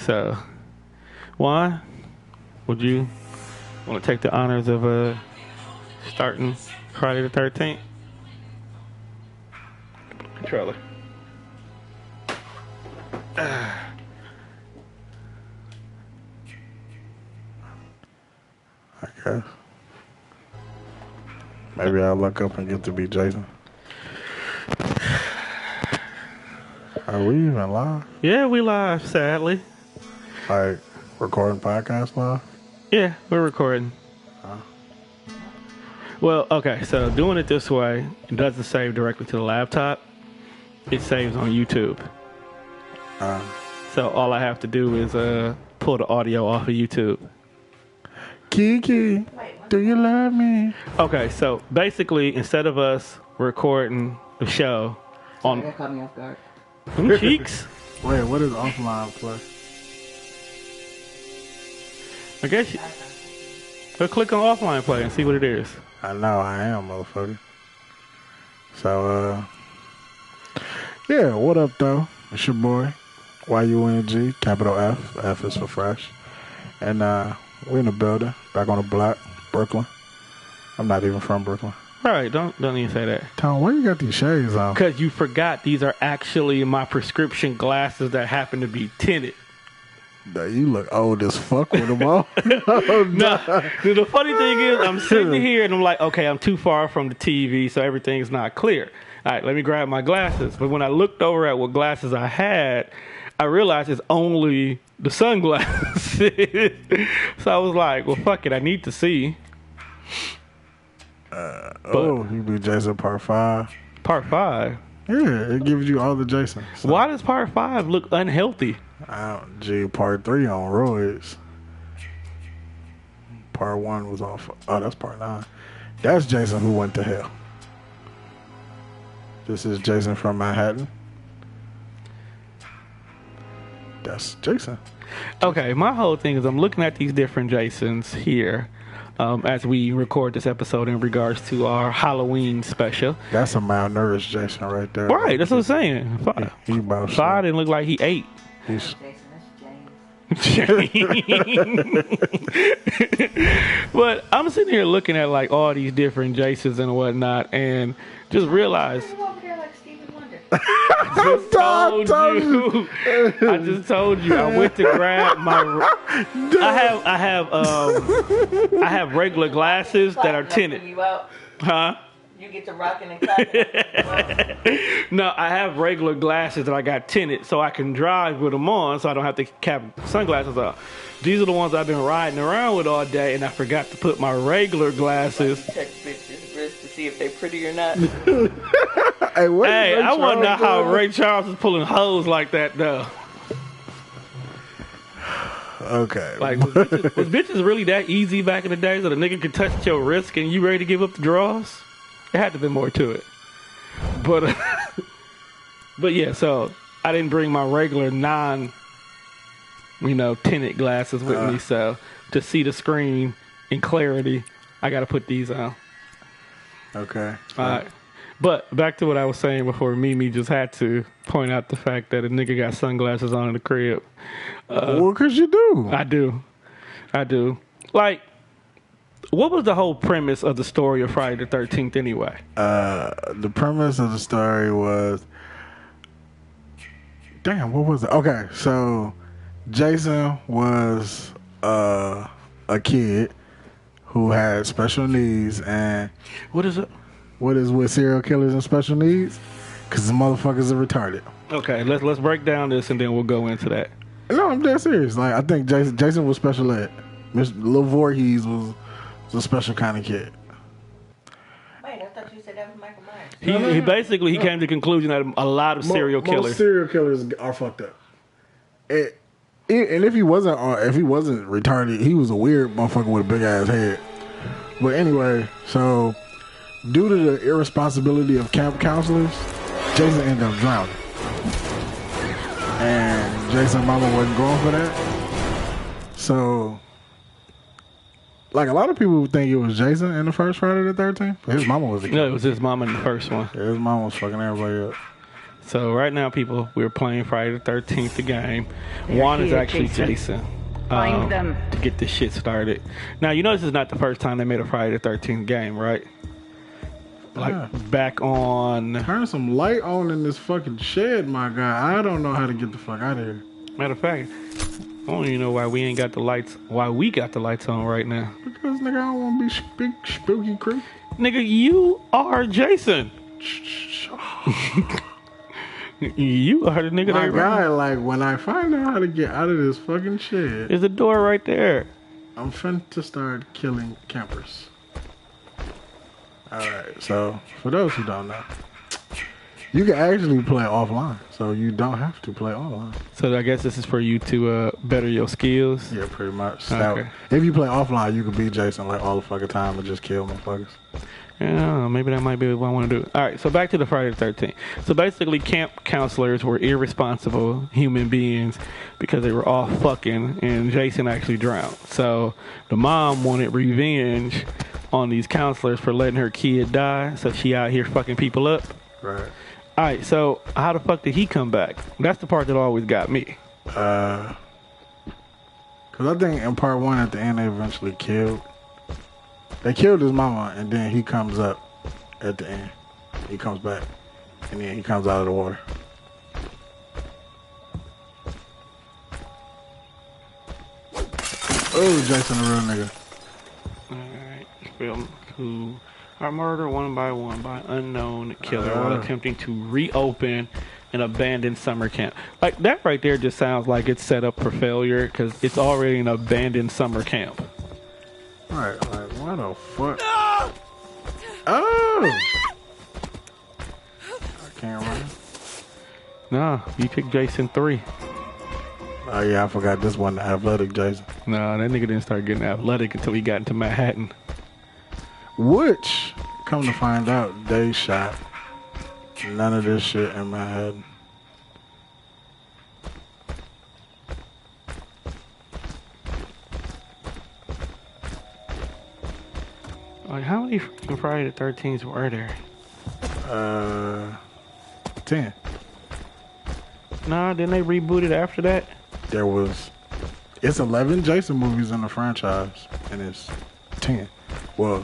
So, Juan, would you want to take the honors of starting Friday the 13th? Controller. I guess. Maybe I'll look up and get to be Jason. Are we even live? Yeah, we live, sadly. Like, recording podcast live? Yeah, we're recording. Well, okay, so doing it this way, it doesn't save directly to the laptop. It saves on YouTube. So all I have to do is pull the audio off of YouTube. Kiki, do you love me? Okay, so basically, instead of us recording the show on... That caught me off guard. Them cheeks? Wait, what is offline play? I guess you... Go click on offline play and see what it is. I know I am, motherfucker. So, yeah, what up, though? It's your boy, YUNG, capital F. F is for fresh. And we're in the building, back on the block, Brooklyn. I'm not even from Brooklyn. Right, don't even say that. Tom, why you got these shades on? Because you forgot these are actually my prescription glasses that happen to be tinted. You look old as fuck with them on. No, the funny thing is, I'm sitting here and I'm like, okay, I'm too far from the TV, so everything's not clear. All right, let me grab my glasses. But when I looked over at what glasses I had, I realized it's only the sunglasses. So I was like, well, fuck it, I need to see. You be Jason Part 5. Part 5? Yeah, it gives you all the Jasons. So. Why does Part 5 look unhealthy? Part 3 on roids. Part 1 was off. Oh, that's Part 9. That's Jason who went to hell. This is Jason from Manhattan. That's Jason. Okay, my whole thing is I'm looking at these different Jasons here as we record this episode in regards to our Halloween special. That's a malnourished Jason right there. Right, that's what I'm saying. He about Five didn't look like he ate. He's But I'm sitting here looking at like all these different Jasons and whatnot, and just realized. I just told you. I went to grab my. I have regular glasses that are tinted. Huh? You get to rocking and cocking. No, I have regular glasses that I got tinted so I can drive with them on so I don't have to cap sunglasses on. These are the ones I've been riding around with all day, and I forgot to put my regular glasses. Check bitches' wrists to see if they pretty or not. Hey, I want to know how Ray Charles is pulling hoes like that, though. Okay. Like, was bitches really that easy back in the day so the nigga could touch your wrist and you ready to give up the draws? There had to be more to it. But yeah, so I didn't bring my regular tinted glasses with me. So to see the screen in clarity, I got to put these on. Okay. All right. But back to what I was saying before, Mimi just had to point out the fact that a nigga got sunglasses on in the crib. Well, because you do. I do. Like, what was the whole premise of the story of Friday the 13th anyway? The premise of the story was... Damn, what was it? Okay, so Jason was a kid who had special needs, and... What is it? What is with serial killers and special needs? Because the motherfuckers are retarded. Okay, let's break down this and then we'll go into that. No, I'm dead serious. Like, I think Jason was special ed. Mr. Lil Voorhees was a special kind of kid. Wait, I thought you said that was Michael Myers. He basically came to the conclusion that a lot of serial killers. Most serial killers are fucked up. And if he wasn't retarded, he was a weird motherfucker with a big ass head. But anyway, so due to the irresponsibility of camp counselors, Jason ended up drowning. And Jason's mama wasn't going for that. So, like, a lot of people think it was Jason in the first Friday the 13th. His mama was the kid. No, it was his mama in the first one. Yeah, his mama was fucking everybody up. So right now, people, we're playing Friday the 13th, the game. They're Juan is here, actually Jason. Jason. Find them. To get this shit started. Now, you know this is not the first time they made a Friday the 13th game, right? Like, back on... Turn some light on in this fucking shed, my guy. I don't know how to get the fuck out of here. Matter of fact, I don't even know why we ain't got the lights... Why we got the lights on right now. Because, nigga, I don't want to be spooky creep. Nigga, you are Jason. You are the nigga My that... guy, like, when I find out how to get out of this fucking shed... There's a door right there. I'm finna to start killing campers. Alright, so for those who don't know, you can actually play offline, so you don't have to play online. So I guess this is for you to better your skills. Yeah, pretty much. Okay. If you play offline, you can be Jason like all the fucking time and just kill motherfuckers. Yeah, maybe that might be what I want to do. All right, so back to the Friday the 13th. So basically, camp counselors were irresponsible human beings because they were all fucking, and Jason actually drowned. So the mom wanted revenge on these counselors for letting her kid die, so she out here fucking people up. Right. All right, so how the fuck did he come back? That's the part that always got me. Because I think in part one at the end they eventually killed. They killed his mama, and then he comes up at the end. He comes back, and then he comes out of the water. Oh, Jason, the real nigga. Alright, film who are murdered one by unknown killer while attempting to reopen an abandoned summer camp. Like, that right there just sounds like it's set up for failure because it's already an abandoned summer camp. Right, like, what the fuck? Oh! I can't run. Nah, you picked Jason 3. Oh, yeah, I forgot this one, the athletic Jason. Nah, that nigga didn't start getting athletic until he got into Manhattan. Which, come to find out, they shot none of this shit in Manhattan. Like, how many Friday the 13th were there? 10. Nah, didn't they reboot it after that? There was, it's 11 Jason movies in the franchise, and it's 10. Well,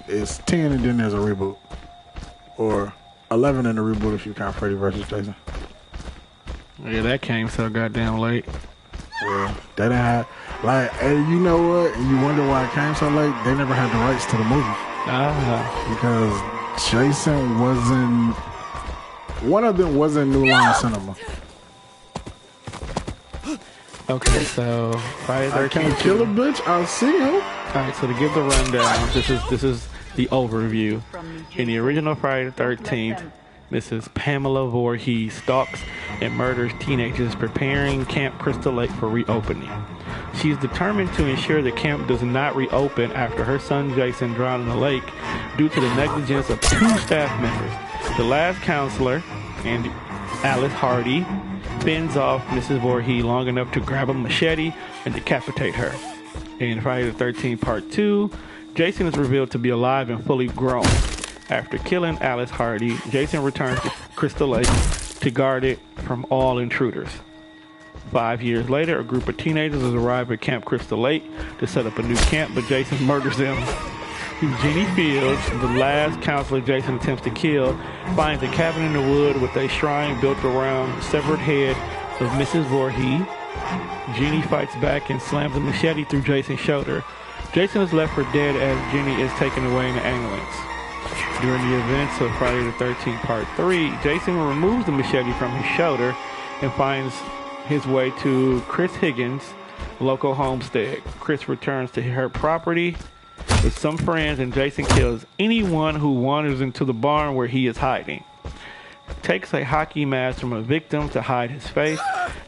it's 10 and then there's a reboot. Or 11 in the reboot if you count Freddy vs. Jason. Yeah, that came so goddamn late. Yeah, they didn't have, like, and you know what? And you wonder why it came so late? They never had the rights to the movie. Because Jason wasn't, one of them wasn't New Line Cinema. Okay, so Friday the 13th. I can't kill a bitch, I'll see him. Alright, so to give the rundown, this is the overview. In the original Friday the 13th, Mrs. Pamela Voorhees stalks and murders teenagers preparing Camp Crystal Lake for reopening. She is determined to ensure the camp does not reopen after her son Jason drowned in the lake due to the negligence of 2 staff members. The last counselor, and Alice Hardy, fends off Mrs. Voorhees long enough to grab a machete and decapitate her. In Friday the 13th Part 2, Jason is revealed to be alive and fully grown. After killing Alice Hardy, Jason returns to Crystal Lake to guard it from all intruders. 5 years later, a group of teenagers arrive at Camp Crystal Lake to set up a new camp, but Jason murders them. Jeannie Fields, the last counselor Jason attempts to kill, finds a cabin in the wood with a shrine built around the severed head of Mrs. Voorhees. Jeannie fights back and slams a machete through Jason's shoulder. Jason is left for dead as Jeannie is taken away in an ambulance. During the events of Friday the 13th Part 3, Jason removes the machete from his shoulder and finds his way to Chris Higgins' local homestead. Chris returns to her property with some friends, and Jason kills anyone who wanders into the barn where he is hiding. Takes a hockey mask from a victim to hide his face.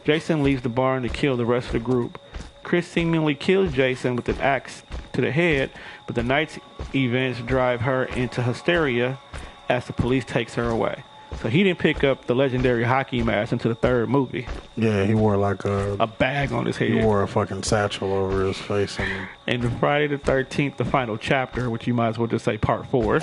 Jason leaves the barn to kill the rest of the group. Chris seemingly kills Jason with an axe to the head, but the night's events drive her into hysteria as the police takes her away. So he didn't pick up the legendary hockey mask into the third movie. Yeah, he wore like a bag on his head. He wore a fucking satchel over his face. And Friday the 13th, the final chapter, which you might as well just say Part 4,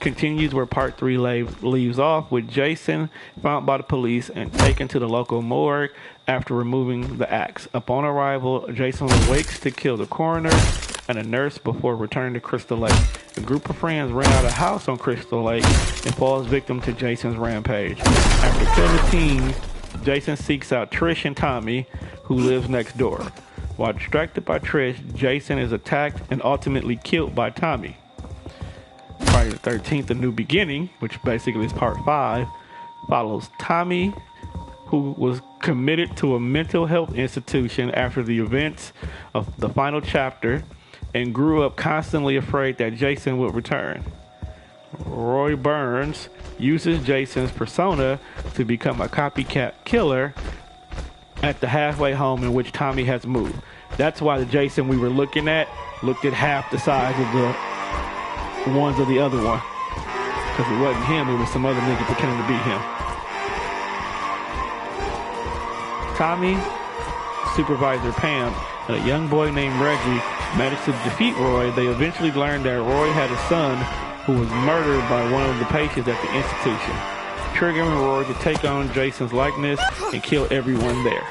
continues where part 3 leaves off, with Jason found by the police and taken to the local morgue after removing the axe. Upon arrival, Jason awakes to kill the coroner and a nurse before returning to Crystal Lake. A group of friends rent out a house on Crystal Lake and falls victim to Jason's rampage. After killing the teens, Jason seeks out Trish and Tommy, who lives next door. While distracted by Trish, Jason is attacked and ultimately killed by Tommy. Friday the 13th, A New Beginning, which basically is part 5, follows Tommy, who was committed to a mental health institution after the events of the final chapter and grew up constantly afraid that Jason would return. Roy Burns uses Jason's persona to become a copycat killer at the halfway home in which Tommy has moved. That's why the Jason we were looking at looked at half the size of the ones of the other one. Because it wasn't him, it was some other nigga pretending to be him. Tommy, Supervisor Pam, and a young boy named Reggie managed to defeat Roy. They eventually learned that Roy had a son who was murdered by one of the patients at the institution, triggering Roy to take on Jason's likeness and kill everyone there.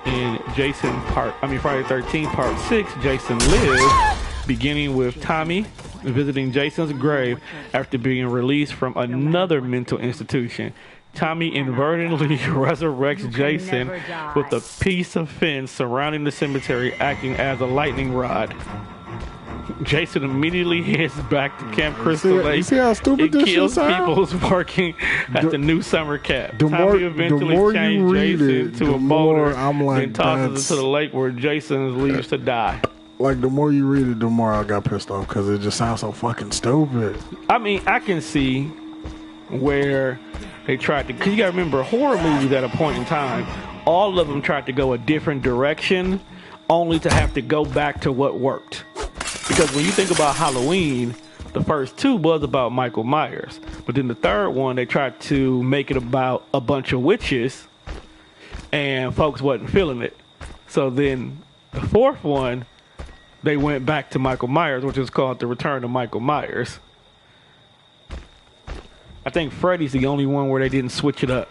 In Friday the 13th, Part 6, Jason Lives, beginning with Tommy visiting Jason's grave after being released from another mental institution. Tommy inadvertently resurrects Jason with a piece of fence surrounding the cemetery, acting as a lightning rod. Jason immediately heads back to Camp Crystal Lake. You see how stupid this kills shit sound? people who's working at the new summer camp. The more Tommy eventually changes Jason to a boulder and tosses it to the lake where Jason leaves to die. Like, the more you read it, the more I got pissed off because it just sounds so fucking stupid. I mean, I can see where they tried to, because you gotta remember, horror movies at a point in time, all of them tried to go a different direction only to have to go back to what worked. Because when you think about Halloween, the first 2 was about Michael Myers. But then the third one, they tried to make it about a bunch of witches, and folks wasn't feeling it. So then the 4th one, they went back to Michael Myers, which is called The Return of Michael Myers. I think Freddy's the only one where they didn't switch it up.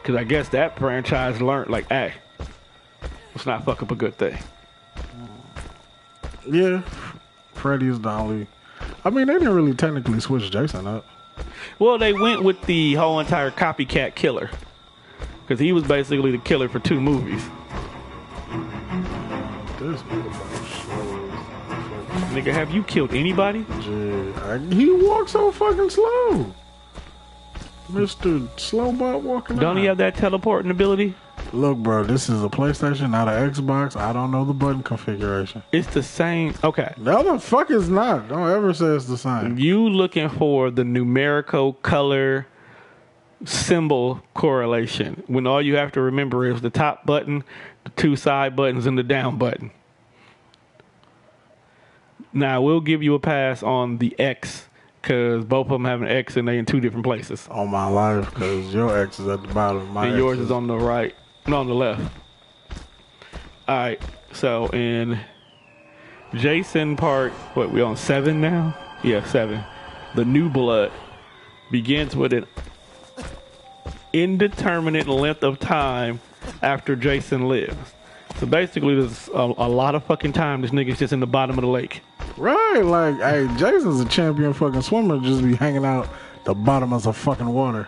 Because I guess that franchise learned, like, hey, let's not fuck up a good thing. Yeah, Freddy's the only... I mean, they didn't really technically switch Jason up. Well, they went with the whole entire copycat killer. Because he was basically the killer for 2 movies. This motherfucker slow. Nigga, have you killed anybody? He walks so fucking slow. Mr. Slowbot walking Don't he have that teleporting ability? Look, bro, this is a PlayStation, not an Xbox. I don't know the button configuration. It's the same. Okay. No, the fuck is not. Don't ever say it's the same. You looking for the numerical color symbol correlation when all you have to remember is the top button, the 2 side buttons, and the down button. Now, we'll give you a pass on the X because both of them have an X and they in 2 different places. On my life, because your X is at the bottom. My and yours is on the right. No, on the left. All right. So in Jason part, what, we on 7 now? Yeah, 7. The New Blood begins with an indeterminate length of time after Jason lives. So basically, there's a lot of fucking time this nigga's just in the bottom of the lake. Right, like, hey, Jason's a champion fucking swimmer, just be hanging out the bottom of some fucking water.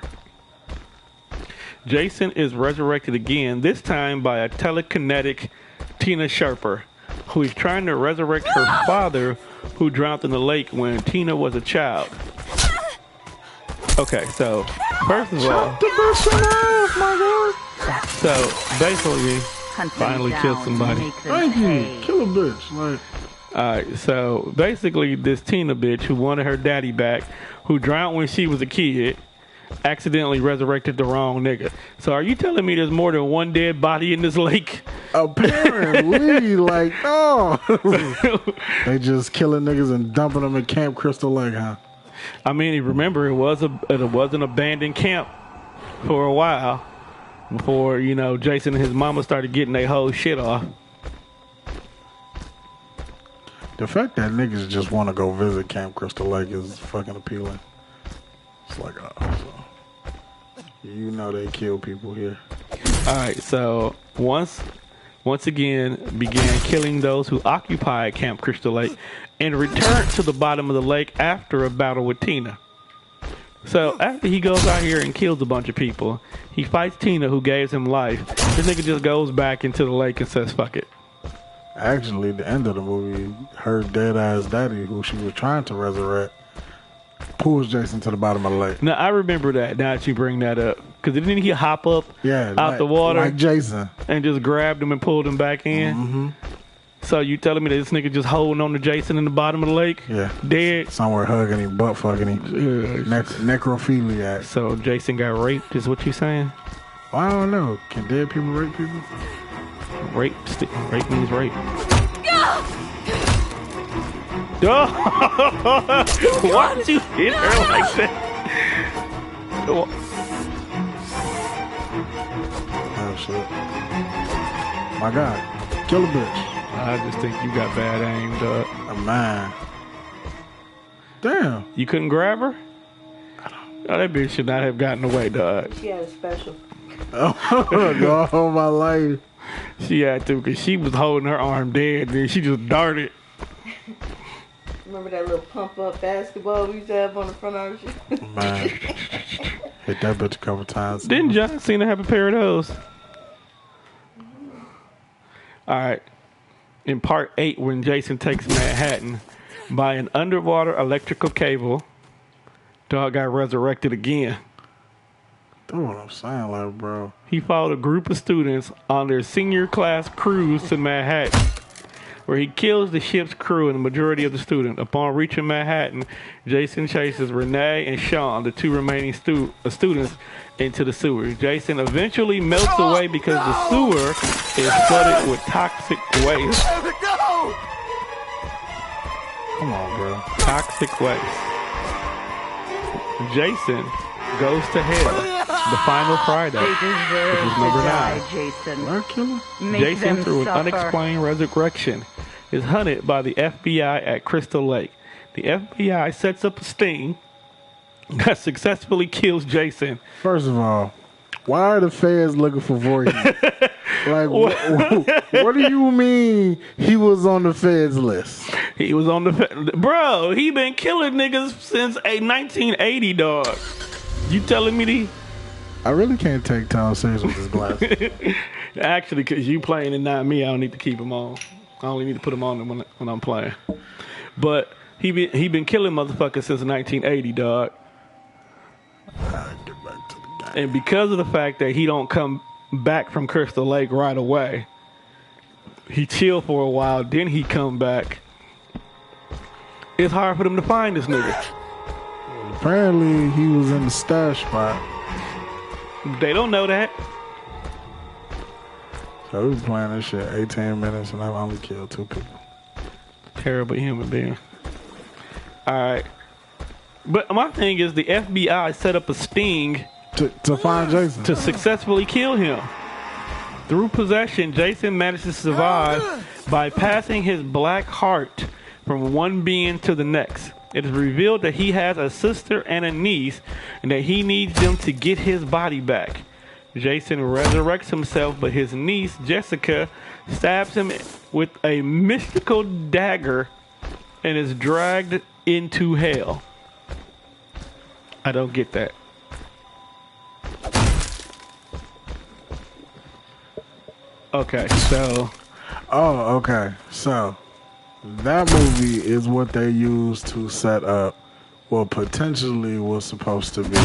Jason is resurrected again, this time by a telekinetic Tina Sherper, who is trying to resurrect her father, who drowned in the lake when Tina was a child. Okay, so first of all, so basically, finally killed somebody. Thank you, kill a bitch. Like, alright, so basically, this Tina bitch who wanted her daddy back, who drowned when she was a kid, accidentally resurrected the wrong nigga. So are you telling me there's more than one dead body in this lake? Apparently, like, oh. They just killing niggas and dumping them in Camp Crystal Lake, huh? I mean, remember, it was an abandoned camp for a while before, you know, Jason and his mama started getting their whole shit off. The fact that niggas just want to go visit Camp Crystal Lake is fucking appealing. It's like, you know they kill people here. All right, so once again began killing those who occupied Camp Crystal Lake and returned to the bottom of the lake after a battle with Tina. So after he goes out here and kills a bunch of people, he fights Tina, who gave him life. This nigga just goes back into the lake and says, fuck it. Actually, the end of the movie, her dead-ass daddy, who she was trying to resurrect, pulls Jason to the bottom of the lake. Now, I remember that, now that you bring that up. Because didn't he hop up out the water? Like Jason. And just grabbed him and pulled him back in? Mm-hmm. So you telling me that this nigga just holding on to Jason in the bottom of the lake? Yeah. Dead? Somewhere hugging him, butt fucking him. Necrophiliac. So Jason got raped, is what you saying? Well, I don't know. Can dead people rape people? Rape means rape. Why'd you hit her like that? Oh shit. My God. Kill a bitch. I just think you got bad aim, dog. Man. Damn. You couldn't grab her? Oh, that bitch should not have gotten away, dog. She had a special. All my life. She had to, because she was holding her arm dead, then she just darted. Remember that little pump-up basketball we used to have on the front of our shoe? Man. Hit that bitch a couple times. Didn't John Cena have a pair of those? All right. In part 8, when Jason takes Manhattan by an underwater electrical cable, dog got resurrected again. That's what I'm saying, like, bro. He followed a group of students on their senior class cruise to Manhattan, where he kills the ship's crew and the majority of the students. Upon reaching Manhattan, Jason chases Renee and Sean, the two remaining students, into the sewer. Jason eventually melts away because the sewer is flooded with toxic waste. Come on, bro. Toxic waste. Jason goes to hell. The final Friday, They which deserve is to number die, 9. Jason. What killer? Make Jason, them through an suffer. unexplained resurrection, is hunted by the FBI at Crystal Lake. The FBI sets up a sting that successfully kills Jason. First of all, why are the feds looking for Voorhees? Like, what do you mean he was on the feds list? He was on the... Bro, he been killing niggas since 1980, dog. You telling me the... I really can't take Tom serious with his glasses. Actually, because you playing and not me, I don't need to keep them on. I only need to put them on when I'm playing. But he been killing motherfuckers since 1980, dog. Get back to the game. And because of the fact that he don't come back from Crystal Lake right away, he chilled for a while, then he come back. It's hard for them to find this nigga. Apparently, he was in the stash spot. They don't know that. So we was playing this shit 18 minutes and I've only killed 2 people. Terrible human being. All right. But my thing is the FBI set up a sting To find Jason. to successfully kill him. Through possession, Jason manages to survive by passing his black heart from one being to the next. It is revealed that he has a sister and a niece and that he needs them to get his body back. Jason resurrects himself, but his niece, Jessica, stabs him with a mystical dagger and is dragged into hell. I don't get that. Okay, so... Oh, okay. So, that movie is what they used to set up what potentially was supposed to be.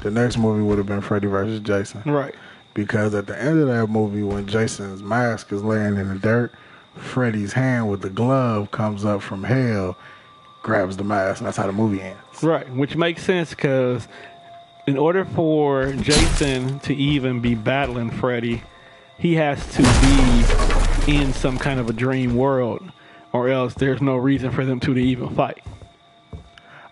The next movie would have been Freddy vs. Jason. Right. Because at the end of that movie, when Jason's mask is laying in the dirt, Freddy's hand with the glove comes up from hell, grabs the mask, and that's how the movie ends. Right, which makes sense because in order for Jason to even be battling Freddy, he has to be in some kind of a dream world, or else there's no reason for them to even fight.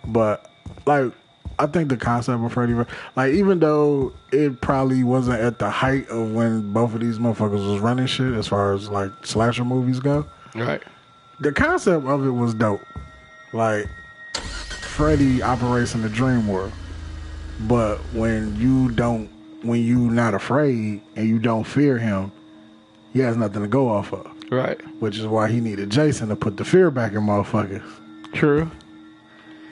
But, like, I think the concept of Freddy, like, even though it probably wasn't at the height of when both of these motherfuckers was running shit as far as, like, slasher movies go, Right. the concept of it was dope. Like, Freddy operates in the dream world. But when you not afraid and you don't fear him, he has nothing to go off of. Right. Which is why he needed Jason to put the fear back in motherfuckers. True.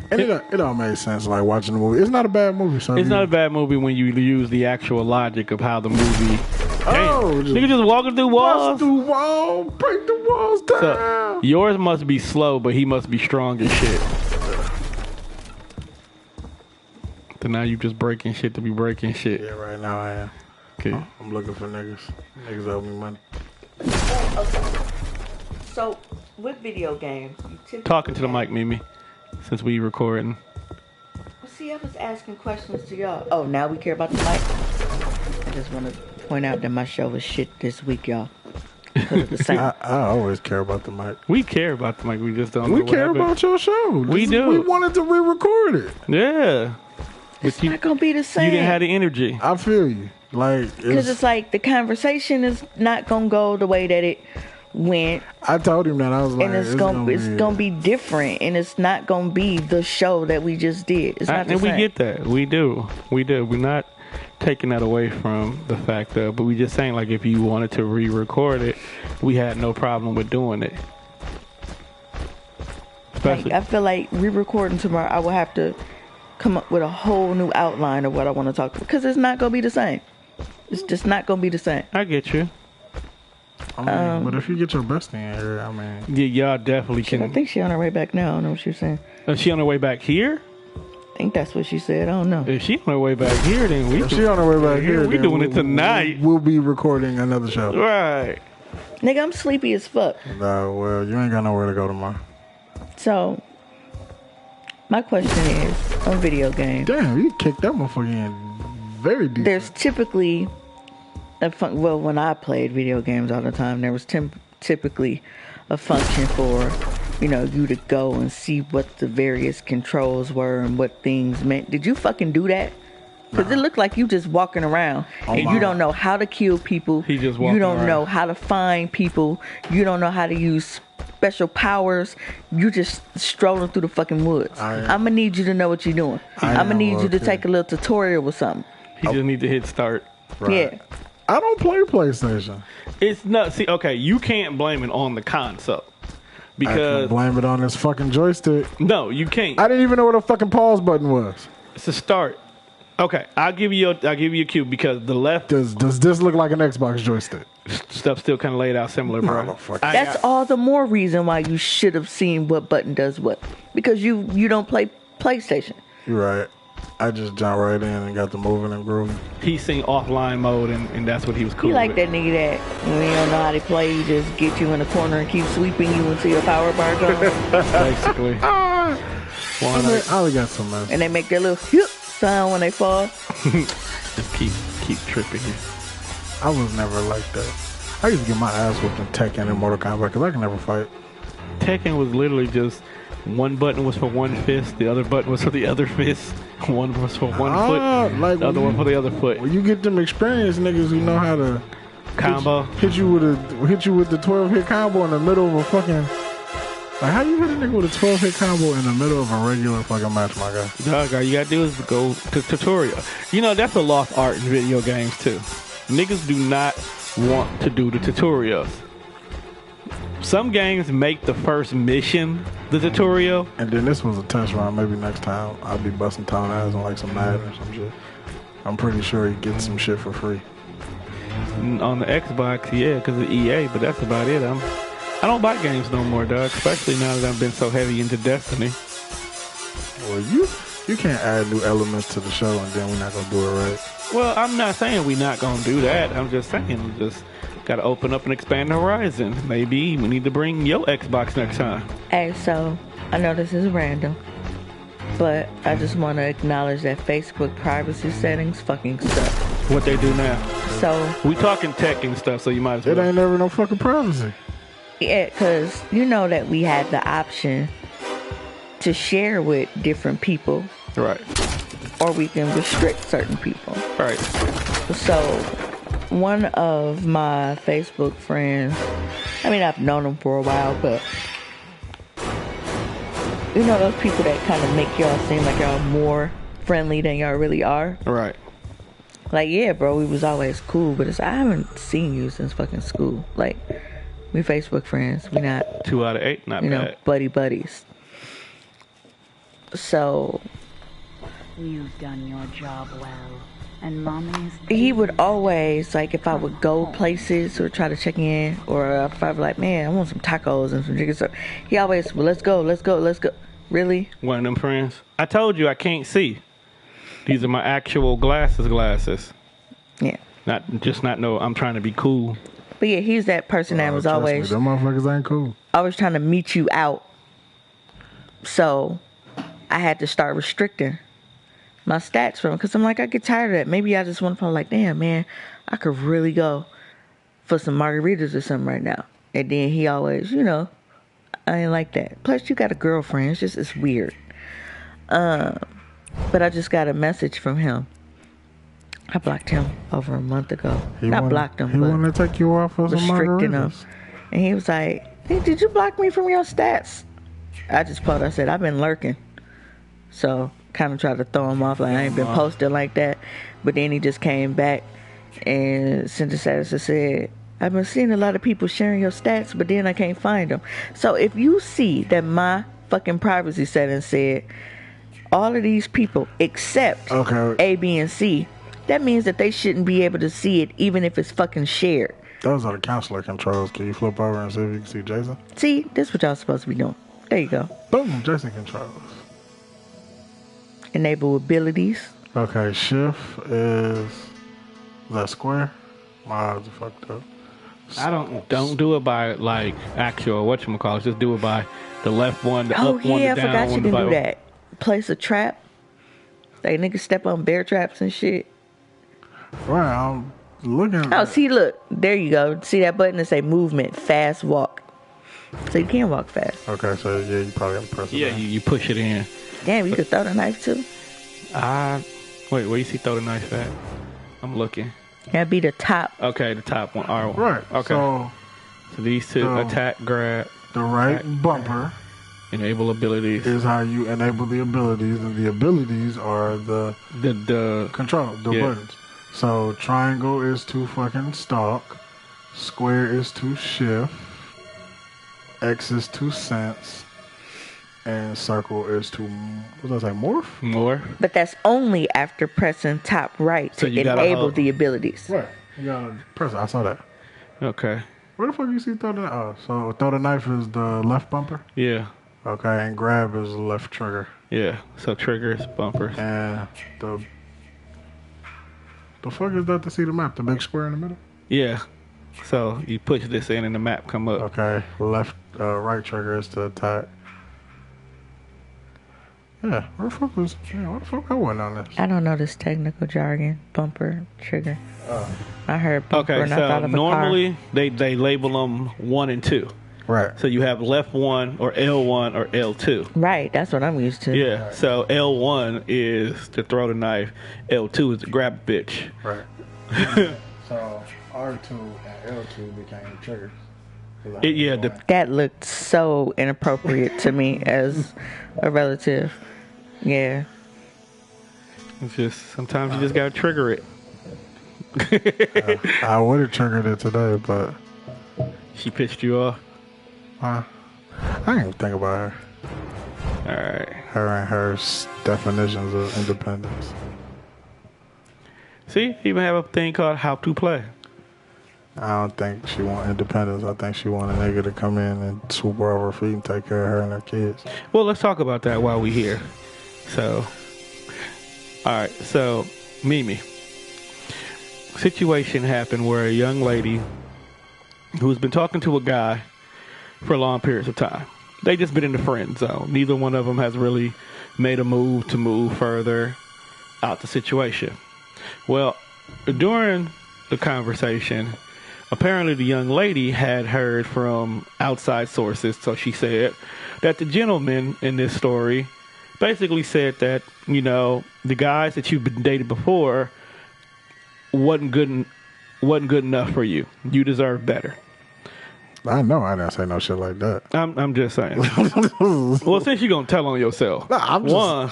And it all made sense, like, watching the movie. It's not a bad movie. So it's not a bad movie when you use the actual logic of how the movie... Nigga just walking through walls. Through walls, break the walls down. So, yours must be slow, but he must be strong as shit. So now you just breaking shit to be breaking shit. Yeah, right now I am. Okay. I'm looking for niggas. Niggas owe me money. So, with video games, you typically... Talking to the mic, Mimi, since we recording. Well, see, I was asking questions to y'all. Oh, now we care about the mic? I just want to point out that my show was shit this week, y'all. Because of the same. I always care about the mic. We care about the mic. We just don't know We what care happened. about your show. We do. We wanted to re-record it. Yeah. It's not going to be the same. You didn't have the energy. I feel you. Like, because it's like the conversation is not going to go the way that it went. I told him that. I was like, and it's gonna be different, and it's not gonna be the show that we just did. It's not the and same. we get that. We do. We're not taking that away from the fact that, but we just saying, like, if you wanted to re-record it, we had no problem with doing it. Especially, I feel like re-recording tomorrow, I will have to come up with a whole new outline of what I want to talk about, because it's not gonna be the same. It's just not gonna be the same. I get you. I mean, but if you get your bestie in here, I mean... Yeah, y'all definitely can. I think she on her way back now. I don't know what she was saying. Is she on her way back here? I think that's what she said. I don't know. If she on her way back here, then If she on her way back here, we doing it tonight. We'll be recording another show. Right. Nigga, I'm sleepy as fuck. Nah, well, you ain't got nowhere to go tomorrow. So, my question is, on video games... Damn, you kicked that motherfucker in very deep. There's typically... Well, when I played video games all the time, there was typically a function for, you to go and see what the various controls were and what things meant. Did you fucking do that? Because it looked like you just walking around and you don't know how to kill people. He just walking You don't around. know how to find people. You don't know how to use special powers. You just strolling through the fucking woods. I'm going to need you to know what you're doing. I'm going to need you to take a little tutorial with something. He just need to hit start. Right. Yeah. I don't play PlayStation. It's not. See, okay, you can't blame it on the console I because can blame it on this fucking joystick. no, you can't. I didn't even know what a fucking pause button was. It's a start. Okay, I'll give you a cue because the left Does this look like an Xbox joystick? stuff still kind of laid out similar, bro. Motherfucker. That's all the more reason why you should have seen what button does what. Because you don't play PlayStation. You're right. I just jumped right in and got the moving and grooving. He seen offline mode and that's what he was cool You like with. that nigga that when you don't know how to play, you just get you in the corner and keep sweeping you until your power bar goes. Basically. Why not? I only got some mess. And they make that little hip sound when they fall. Just keep tripping you. I was never like that. I used to get my ass whooped in Tekken and Mortal Kombat because I can never fight. Tekken was literally just one button was for one fist, the other button was for the other fist. One was for one foot, like the other one for the other foot. When you get them experienced niggas who know how to Combo. hit you with the 12-hit combo in the middle of a fucking... Like, how you hit a nigga with a 12-hit combo in the middle of a regular fucking match, my guy? Dog, all you gotta do is go to tutorial. That's a lost art in video games too. Niggas do not want to do the tutorials. Some games make the first mission the tutorial. And then this was a test run. Maybe next time I'll be busting Tone ass on like some Madden or some shit. I'm pretty sure he gets some shit for free. On the Xbox, yeah, because of EA, but that's about it. I don't buy games no more, dog. Especially now that I've been so heavy into Destiny. Well, you can't add new elements to the show and then we're not gonna do it right. Well, I'm not saying we're not gonna do that. I'm just saying just gotta open up and expand the horizon. Maybe we need to bring your Xbox next time. Hey, so I know this is random, but I just want to acknowledge that Facebook privacy settings fucking suck. What they do now? So We talking tech and stuff, so you might as It well. ain't never no fucking privacy. yeah, because you know that we had the option to share with different people, Right. or we can restrict certain people. Right. So one of my Facebook friends, I mean, I've known him for a while, but you know those people that kind of make y'all seem like y'all more friendly than y'all really are. Right. Like, yeah, bro, we was always cool, but I haven't seen you since fucking school. Like, we Facebook friends. We not 2 out of 8, not you bad. know, buddies. So You've done your job well, and Mommy's. he would always, like, if I would go places or try to check in, or if I was like, man, I want some tacos and some chicken stuff, he always, well, let's go. Really? One of them friends. I told you I can't see. These are my actual glasses. Yeah. Not no, I'm trying to be cool. But yeah, he's that person that was Trust always me, them motherfuckers ain't cool. always trying to meet you out. So I had to start restricting my stats from him, because I'm like, I get tired of that. Maybe I just want to feel like, damn, man, I could really go for some margaritas or something right now. And then he always, you know, I ain't like that. Plus, you got a girlfriend. It's weird. But I just got a message from him. I blocked him over a month ago. Blocked him, He but wanted to take you off for some restricting him. margaritas. And he was like, hey, did you block me from your stats? I just posted, I said, I've been lurking. So kind of tried to throw him off, like I ain't been posting like that. But then he just came back and sent a status that said, I've been seeing a lot of people sharing your stats, but then I can't find them. So if you see that my fucking privacy settings said all of these people except A, B, and C, that means that they shouldn't be able to see it even if it's fucking shared. Those are the counselor controls. Can you flip over and see if you can see Jason? See, this is what y'all supposed to be doing. There you go. Boom, Jason controls. Enable abilities. Okay, shift is that square? My eyes are fucked up. I don't do it by like actual whatchamacallit. Just do it by the left one, the Oh up one, yeah, the I down forgot one. you can do that. Place a trap. Like niggas step on bear traps and shit. Right, I'm looking. Oh, see, look. There you go. See that button that say movement, fast walk. So you can walk fast. Okay, so yeah, you probably have to press it. Yeah, down. you push it in. Damn, you could throw the knife too. Wait, where you see throw the knife at? I'm looking. That'd be the top. Okay, the top one. R1. Right. Okay. So these two, attack, grab, the right attack, bumper enable abilities. is how you enable the abilities, and the abilities are the control, the buttons. So triangle is to fucking stalk, square is to shift, X is to sense, and circle is to, what did I say, morph? More. But that's only after pressing top right So to you gotta enable hold- the abilities. Right. You gotta press it. I saw that. Okay. Where the fuck you see throw the knife? Oh, so throw the knife is the left bumper? Yeah. Okay, and grab is the left trigger. Yeah. So triggers, bumpers. And the fuck is that to see the map? The big square in the middle? Yeah. So you push this in and the map come up. Okay, right trigger is to attack. Yeah, where the fuck I went on this? I don't know this technical jargon. Bumper, trigger. I heard bumper Okay, and I thought so of a normally they label them 1 and 2. Right. So you have left 1 or L1 or L2. car. Right, that's what I'm used to. Yeah. So L1 is to throw the knife. L2 is to grab a bitch. Right. So R2 and L2 became triggers. That looked so inappropriate to me as a relative. Yeah. It's just sometimes you just gotta trigger it. I would have triggered it today, but She pissed you off. I didn't even think about her. All right. Her and her definitions of independence. See, you even have a thing called how to play. I don't think she want independence. I think she want a nigga to come in and swoop her over her feet and take care of her and her kids. Well, let's talk about that while we're here. So, all right. So, Mimi, situation happened where a young lady who's been talking to a guy for long periods of time. They just been in the friend zone. Neither one of them has really made a move to move further out the situation. Well, during the conversation, apparently the young lady had heard from outside sources, so she said, that the gentleman in this story basically said that, you know, the guys that you've been dating before wasn't good enough for you. You deserve better. I know I didn't say no shit like that. I'm just saying. Well, since you're gonna tell on yourself, Nah, I'm just. Juan.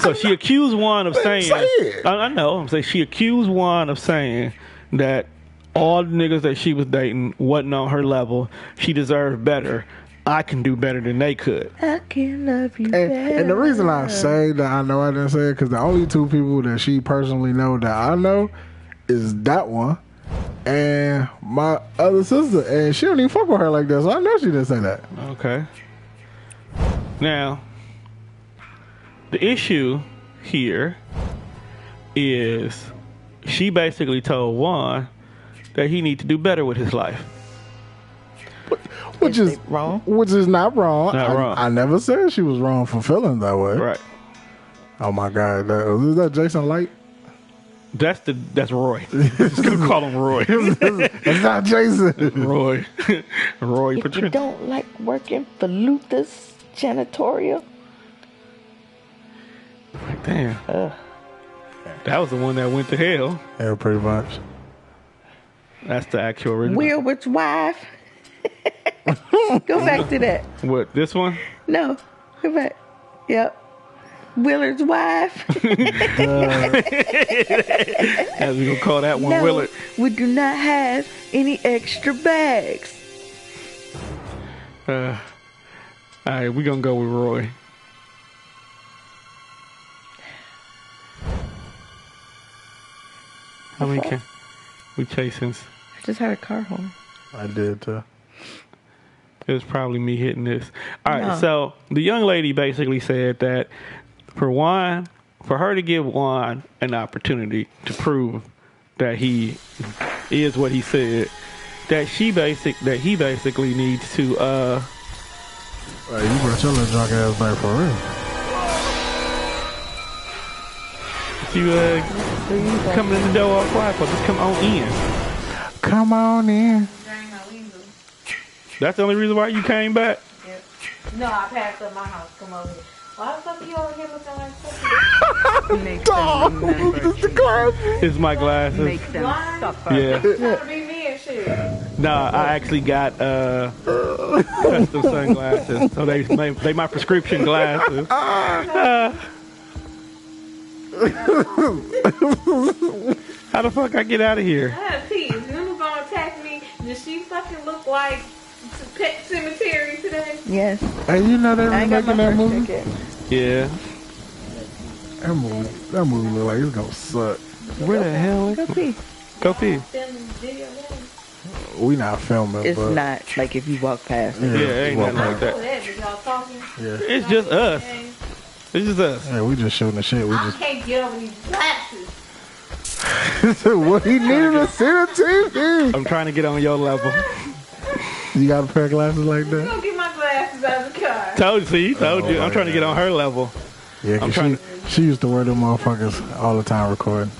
So she accused Juan of saying. Say it. I know. I'm saying she accused Juan of saying that all the niggas that she was dating wasn't on her level. She deserved better. I can do better than they could. I can love you better. And the reason I say that I know I didn't say it because the only two people that she personally know that I know is that one and my other sister, and she don't even fuck with her like that, so I know she didn't say that. Okay. Now, the issue here is she basically told Juan that he need to do better with his life. Which is wrong. Which is not wrong. Not wrong. I never said she was wrong for feeling that way. Right. Oh my God, is that Jason Light? That's Roy. Just gonna call him Roy. It's not Jason. Roy. Roy If you Patricia. don't like working for Luther's Janitorial, Damn. That was the one that went to hell. Yeah, pretty much. That's the actual original. Wilbert's wife. Go back to that. What, this one? No, go back. Yep. Willard's wife. As we gonna call that one No, Willard. we do not have any extra bags. All right, we gonna go with Roy. How many can we chasing? I just heard a car horn. I did too. It was probably me hitting this. All right, No. so the young lady basically said that for her to give Juan an opportunity to prove that he is what he said, that he basically needs to You brought your little drunk ass back for real. come in the door all quiet, but just come on in. Come on in. That's the only reason why you came back. Yep. No, I passed up my house. Come over here. Why the fuck are you over here looking like something? Make them remember you. It's my glasses. Make them suffer. Yeah. Trying to be me and shit. Nah, I actually got custom sunglasses. So they my prescription glasses. How the fuck I get out of here? I had peace. Lulu gonna attack me. Did she fucking look like Pet Cemetery today? Yes. Hey, you know they I ain't got my remaking that first movie? ticket. Yeah. That movie look like it's gonna suck. Where the hell Go is pee. Go pee. Filming video games. We not filming, It's but not like if you walk past it. Yeah, ain't nothing like Oh, that. that, but y'all talking. yeah. It's just us. It's just us. Yeah, we just shooting the shit. We I just can't get over these glasses. what he needed to see the TV. I'm trying to get on your level. You got a pair of glasses like I'm that? gonna get my glasses out of the car. Told you. Oh, I'm trying to get on her level. Yeah, I'm 'cause trying she used to wear them motherfuckers all the time recording.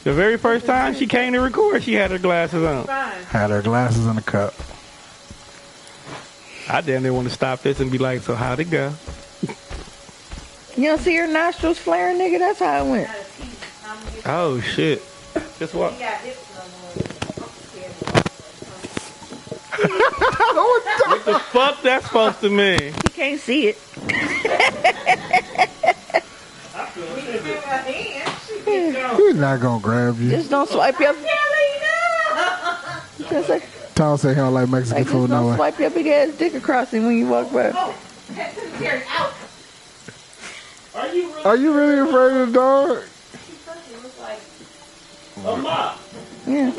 The very first time she came to record, she had her glasses on. Fine. Had her glasses in the cup. I damn near want to stop this and be like, so how'd it go? You don't see her nostrils flaring, nigga? That's how it went. Got a piece. I'm gonna get Oh, shit. Just what? you got hips no more. What the fuck that's supposed to mean? You can't see it. He's not gonna grab you. Just don't swipe your. Just like, Tom said he don't like Mexican just food no don't way. swipe your big ass dick across him when you walk by. Oh, Pet Cemetery out. Are you really afraid of the dog? She fucking looks like Yeah.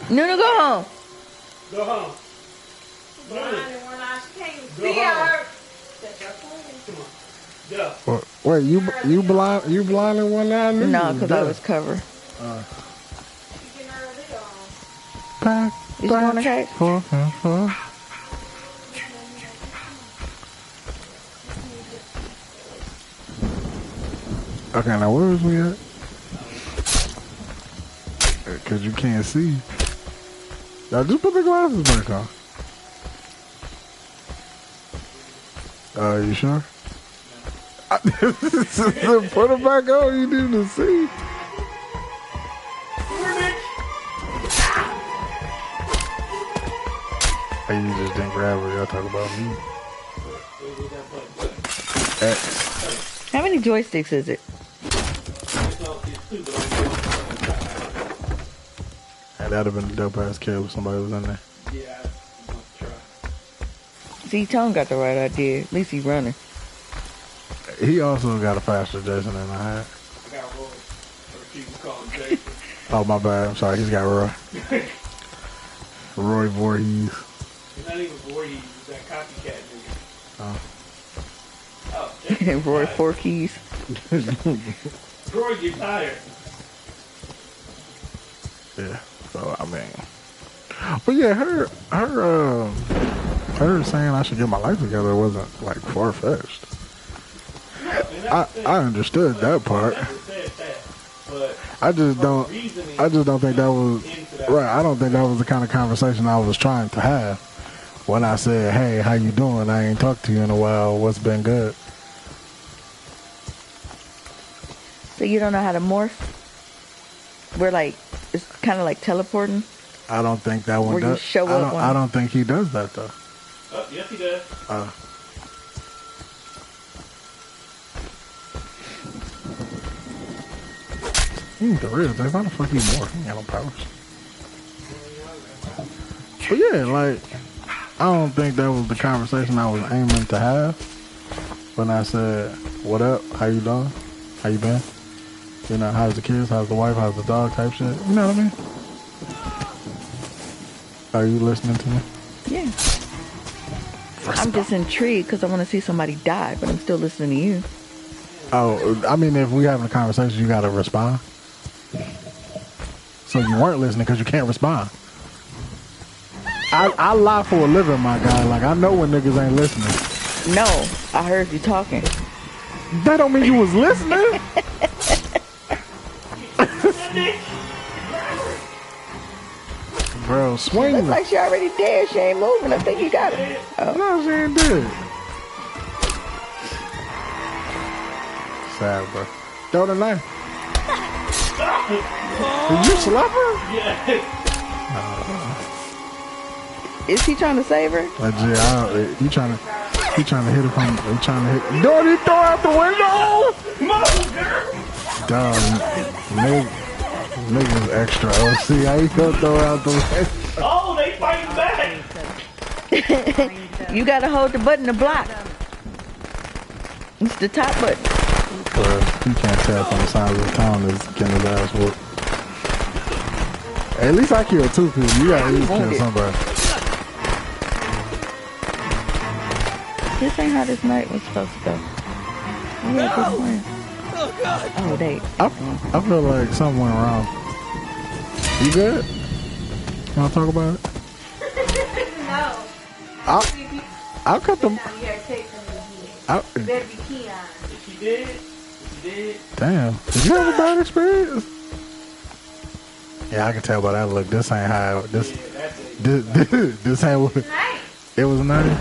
Nunu, go home. Go home. blind and one eye. She can't even see her. That's her phone. Yeah. Wait, you blind? You blind in one eye? No, because I was covered. She getting her video on. Back, Is you on the cake? for. Okay, now where was we at? Because you can't see. Now just put the glasses back on. You sure? Put it back on. You need to see. Hey, you just didn't grab her. Y'all talk about me. X. How many joysticks is it? Hey, that'd have been a dope ass kill if somebody was in there. Yeah, I'm gonna try. See, Tone got the right idea. At least he's running. He also got a faster Jason than I had. I got Roy. Or she was calling Jason. Oh, my bad. I'm sorry. He's got Roy. Roy Voorhees. It's not even Voorhees. It's that copycat nigga. Oh. Oh, Roy Four Keys. Roy get tired. Yeah. So, I mean. But yeah, her saying I should get my life together wasn't like far-fetched. I understood that part. I just don't think that was right. I don't think that was the kind of conversation I was trying to have when I said, "Hey, how you doing? I ain't talked to you in a while. What's been good?" So you don't know how to morph? We're like, it's kind of like teleporting. I don't think that one Where you does. show up I don't think he does that though. Yes, he does. The real thing, how the fuck he morph? He ain't got no powers. But yeah, like, I don't think that was the conversation I was aiming to have when I said, "What up? How you doing? How you been? You know, how's the kids? How's the wife? How's the dog?" Type shit. You know what I mean? Are you listening to me? Yeah. I'm just intrigued because I want to see somebody die, but I'm still listening to you. Oh, I mean, if we having a conversation, you gotta respond. So you weren't listening because you can't respond. I lie for a living, my guy. Like, I know when niggas ain't listening. No, I heard you talking. That don't mean you was listening. Bro, swing. Looks like she already dead. She ain't moving. I think you got it. Oh. No, she ain't dead. Sad, bro. Throw the knife. Did you slap her? Yeah. Is he trying to save her? He trying to hit her from. He trying to hit. Don't he throw out the window? Dog, niggas extra OC. How you gonna throw out the window? Oh, they fighting back. You gotta hold the button to block. It's the top button. Well, you can't tell from the size of the town is getting his ass whooped. At least I killed two people. You gotta at least kill somebody. This ain't how this night was supposed to go. Oh, God. Oh, they. I feel like something went wrong. You good? Wanna talk about it? No. I'll cut them. You gotta take some of the You better be key on. If you did. Damn. Did you have a bad experience? Yeah, I can tell by that look. This ain't how. This ain't what. Nice. It was nice.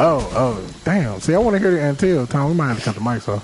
Oh, damn. See, I want to hear the until Tom. We might have to cut the mics off.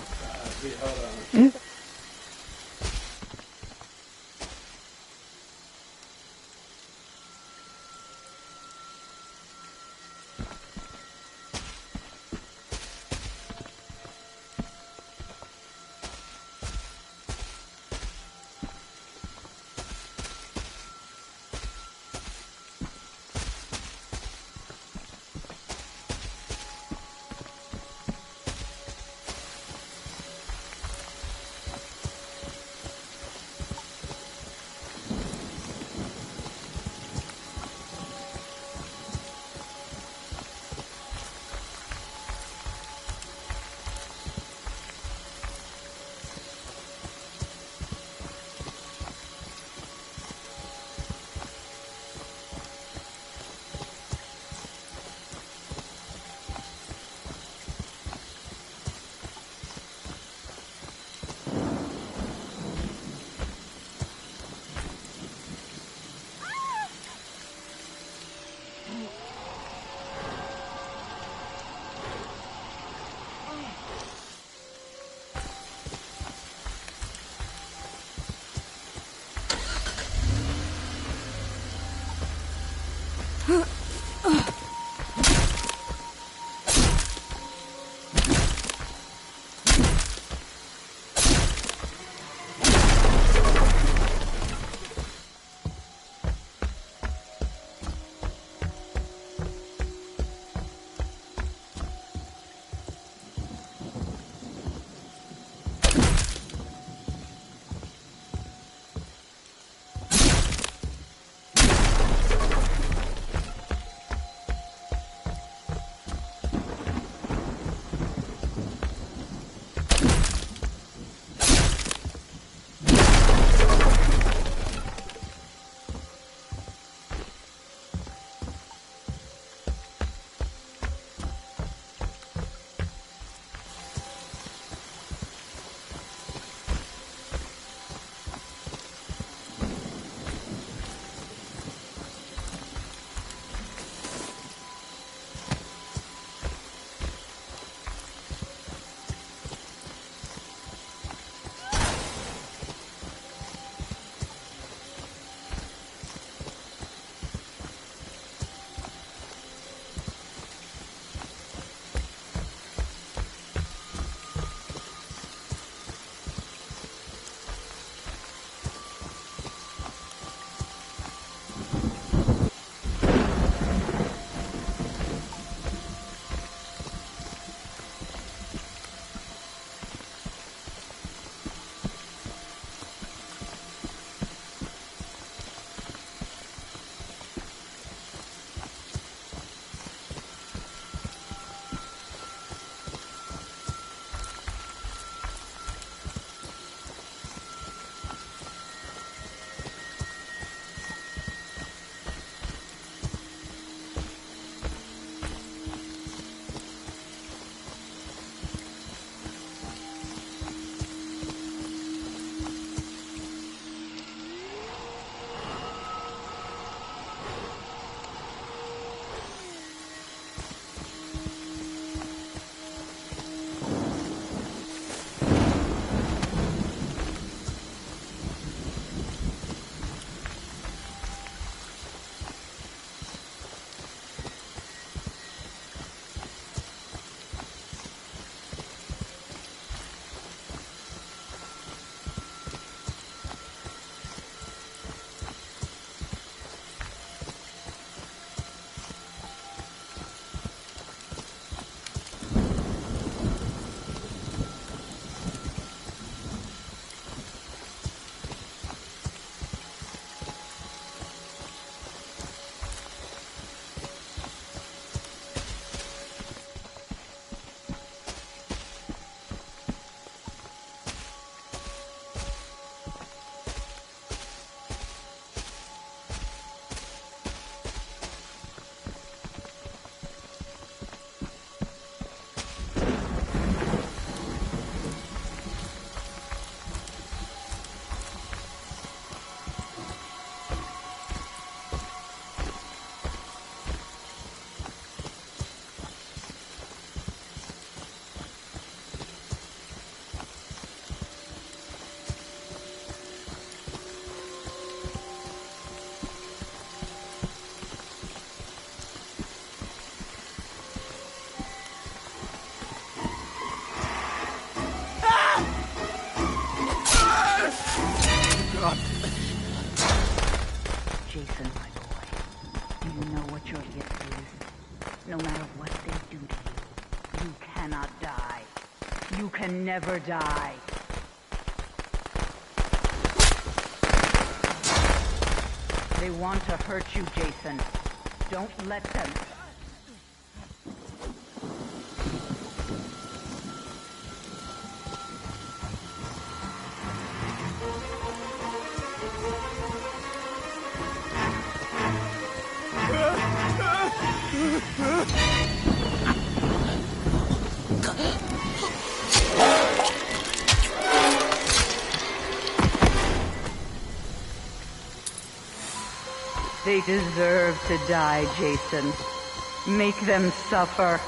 Listen, my boy. Do you know what your gift is? No matter what they do to you, you cannot die. You can never die. They want to hurt you, Jason. Don't let them. They deserve to die, Jason. Make them suffer.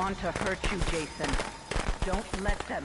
want to hurt you, Jason. Don't let them.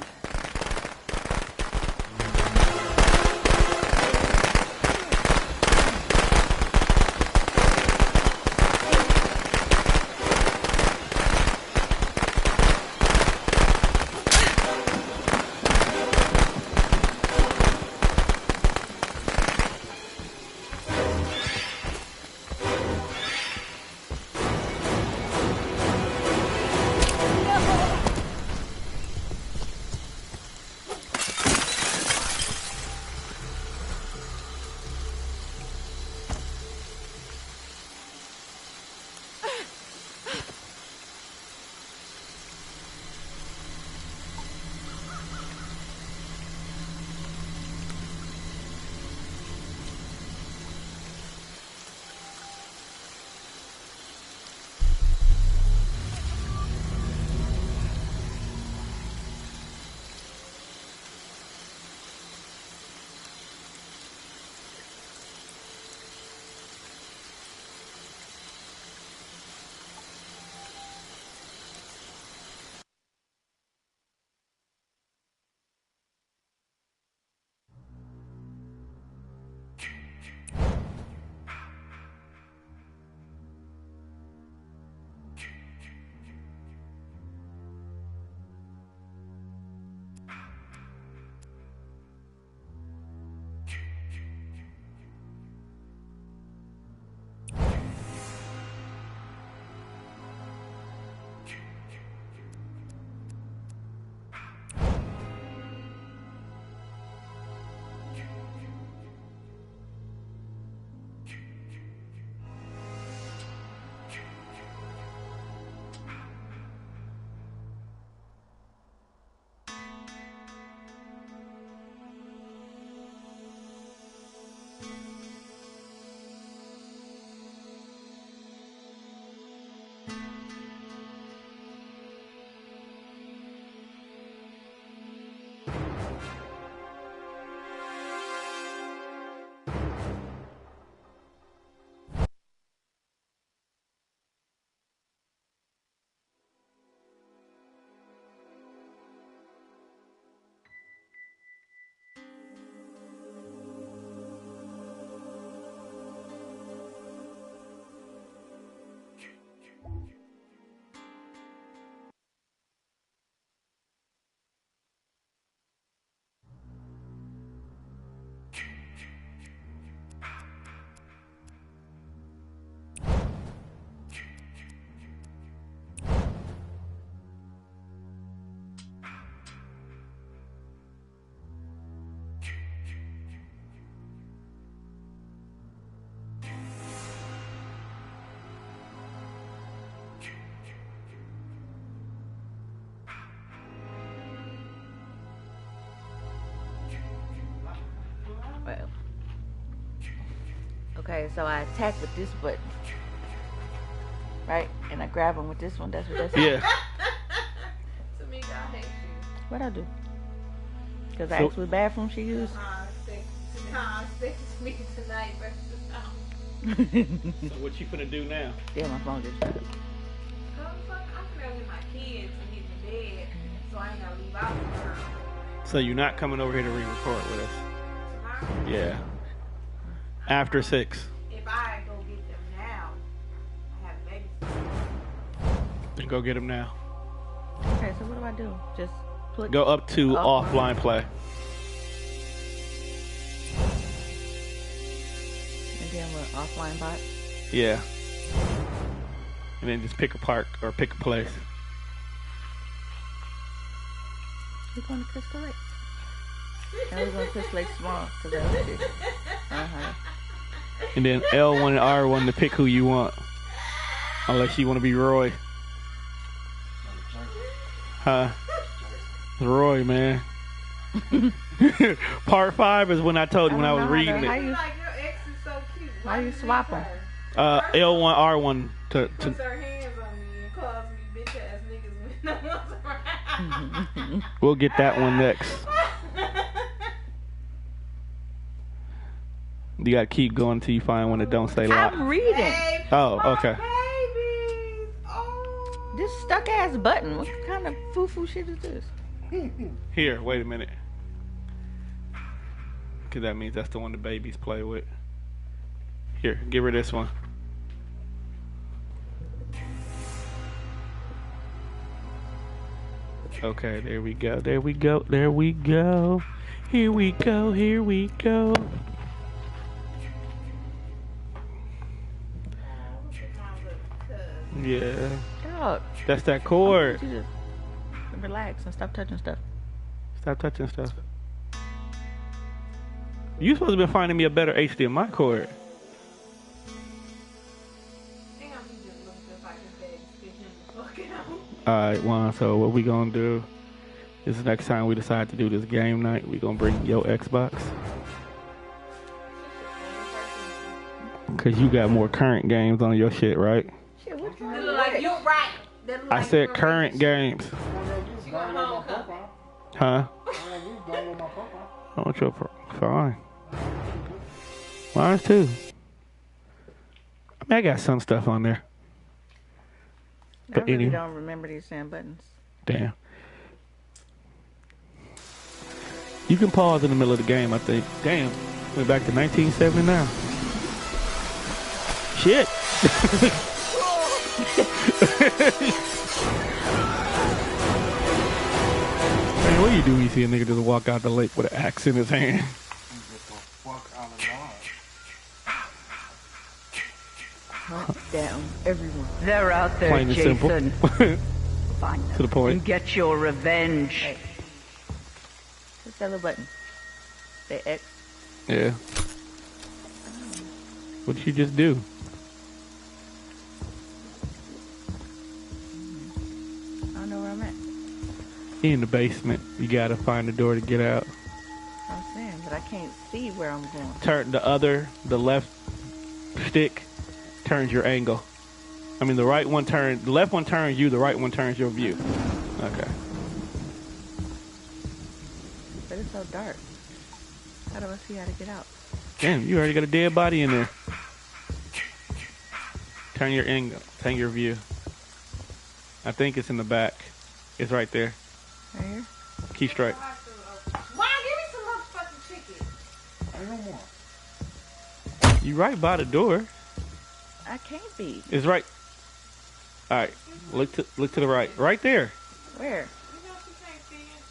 Well. Okay, so I attack with this button. Right? And I grab him with this one. That's what that's Yeah. Tamika, I hate you. What'd I do? Because I asked what bathroom she used? Sex me tonight versus now. So what you finna do now? Yeah, my phone just died. I'm finna with my kids and get in bed, so I ain't gotta leave out tomorrow. So you're not coming over here to re-record with us? Tomorrow? Yeah. After 6. If I go get them now, I have babies. Then go get them now. Okay, so what do I do? Just put... Go up to offline play. And then what? Offline bot? Yeah. And then just pick a park or pick a place. We're going to Crystal Lake. Now we're going to Crystal Lake small. Cause that was it. Uh-huh. And then L1 and R1 to pick who you want. Unless you want to be Roy. Huh? Roy, man. Part 5 is when I told you when I was reading How it. you, Like, your ex is so cute. how you swap them? L1, R1 to Puts her hands on me and calls me bitch ass niggas when no one's around. we'll get that one next. You gotta keep going until you find one that don't say lock. I'm reading. Hey, Oh, my okay. babies. Oh. This stuck ass button. What kind of foo-foo shit is this? Here, wait a minute. Because that means that's the one the babies play with. Here, give her this one. Okay, there we go. There we go. There we go. Here we go. Here we go. Yeah. Dog. That's that cord. You just relax and stop touching stuff. Stop touching stuff. You supposed to be finding me a better HDMI cord. Alright, Juan, so what we gonna do is next time we decide to do this game night, we gonna bring your Xbox. Cause you got more current games on your shit, right? Shit, what's wrong? Like, you're right. I said current games. You going home, Huh? I want your fine. Mine's too. I mean, I got some stuff on there. I But really anyway. don't remember these damn buttons. Damn. You can pause in the middle of the game, I think. Damn. Went back to 1979. Shit. Man, what do you do when you see a nigga just walk out the lake with an axe in his hand? Hunt down everyone. They're out there, Plain and simple. Jason. To Find them the point. and get your revenge. Hey. What's that little button? The X. Yeah. What did you just do? I don't know where I'm at. In the basement. You gotta find the door to get out. I'm saying, but I can't see where I'm going. Turn the left stick turns your angle. I mean, the right one turns, the left one turns you, the right one turns your view. Okay. But it's so dark. How do I see how to get out? Damn, you already got a dead body in there. Turn your angle, turn your view. I think it's in the back. It's right there. Right here? Keep straight. Mom, give me some motherfucking chicken. Ain't no more. You right by the door. I can't be. It's right. All right. Look to the right. Right there. Where? You know she can't see it,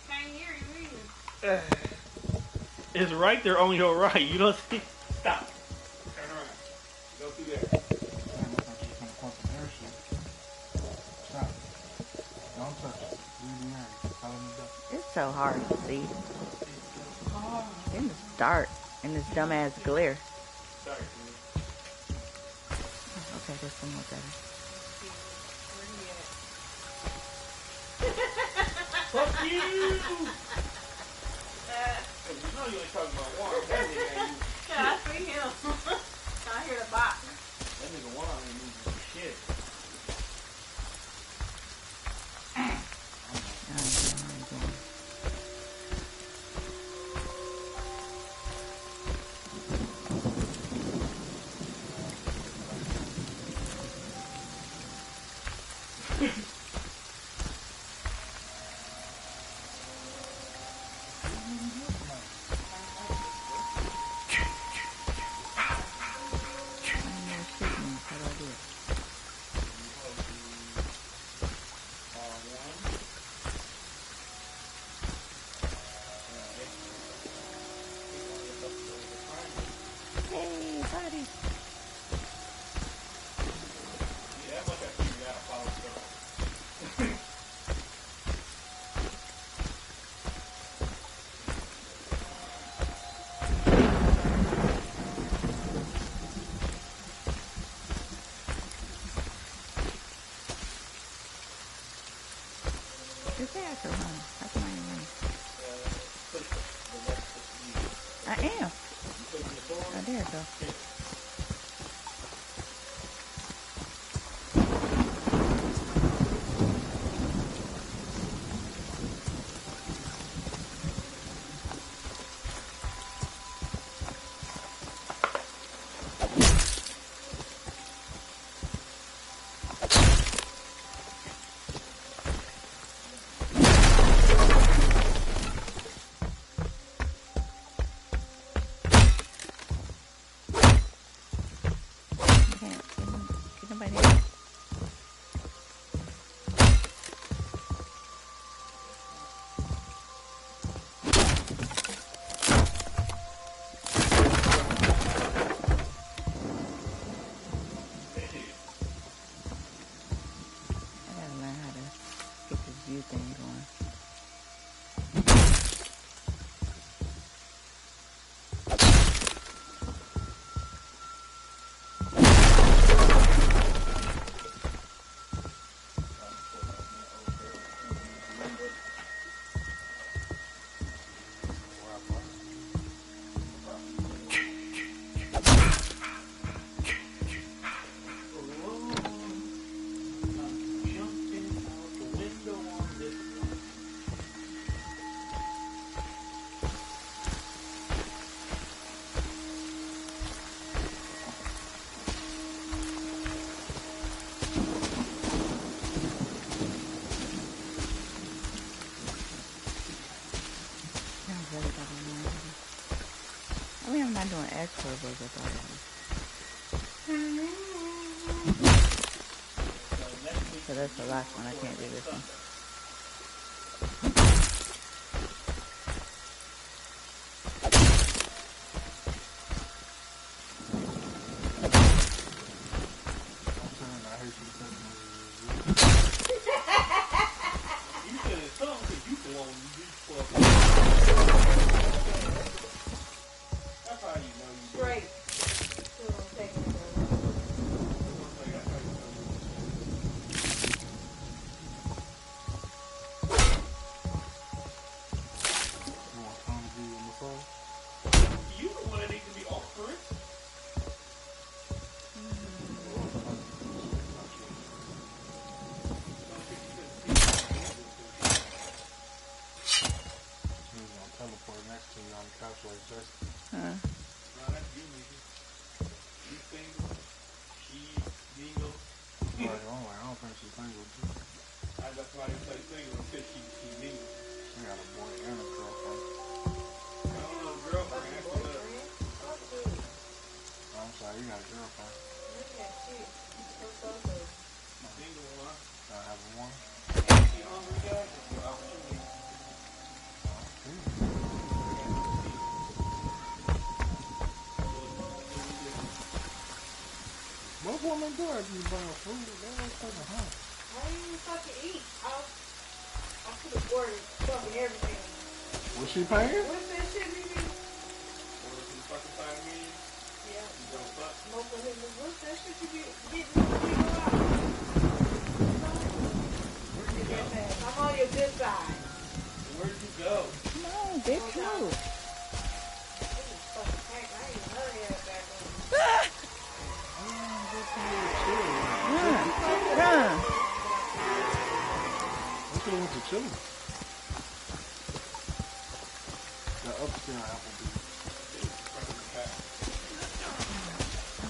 can't hear you either. It's right there on your right. You don't see. Stop. Turn around. Go through there. Stop. Don't touch it. Leave me out. Follow me back. It's so hard to see. And it's dark. And this dumbass glare. Sorry. Okay, that's somewhat better. Fuck you! You know you ain't talking about Juan. That nigga ain't Yeah, I see him. I hear the box. That nigga Juan ain't moving shit. Just say I can run. How can I run? I am. Oh, there it goes. everything going. I mean, I'm not doing extra, but I thought it was. So that's the last one. I can't do this one. Most women do after you buy food. They don't fucking hot. Why didn't you fucking eat? I could have ordered fucking everything. Was she paying? What's that shit we need? Yeah. Most of his, what's that shit you get getting out? I'm on your good side. Where'd you go? No, they're true. Fucking tank. I ain't none of that back on. Run. I should have went to Chili. The upstairs Applebee's.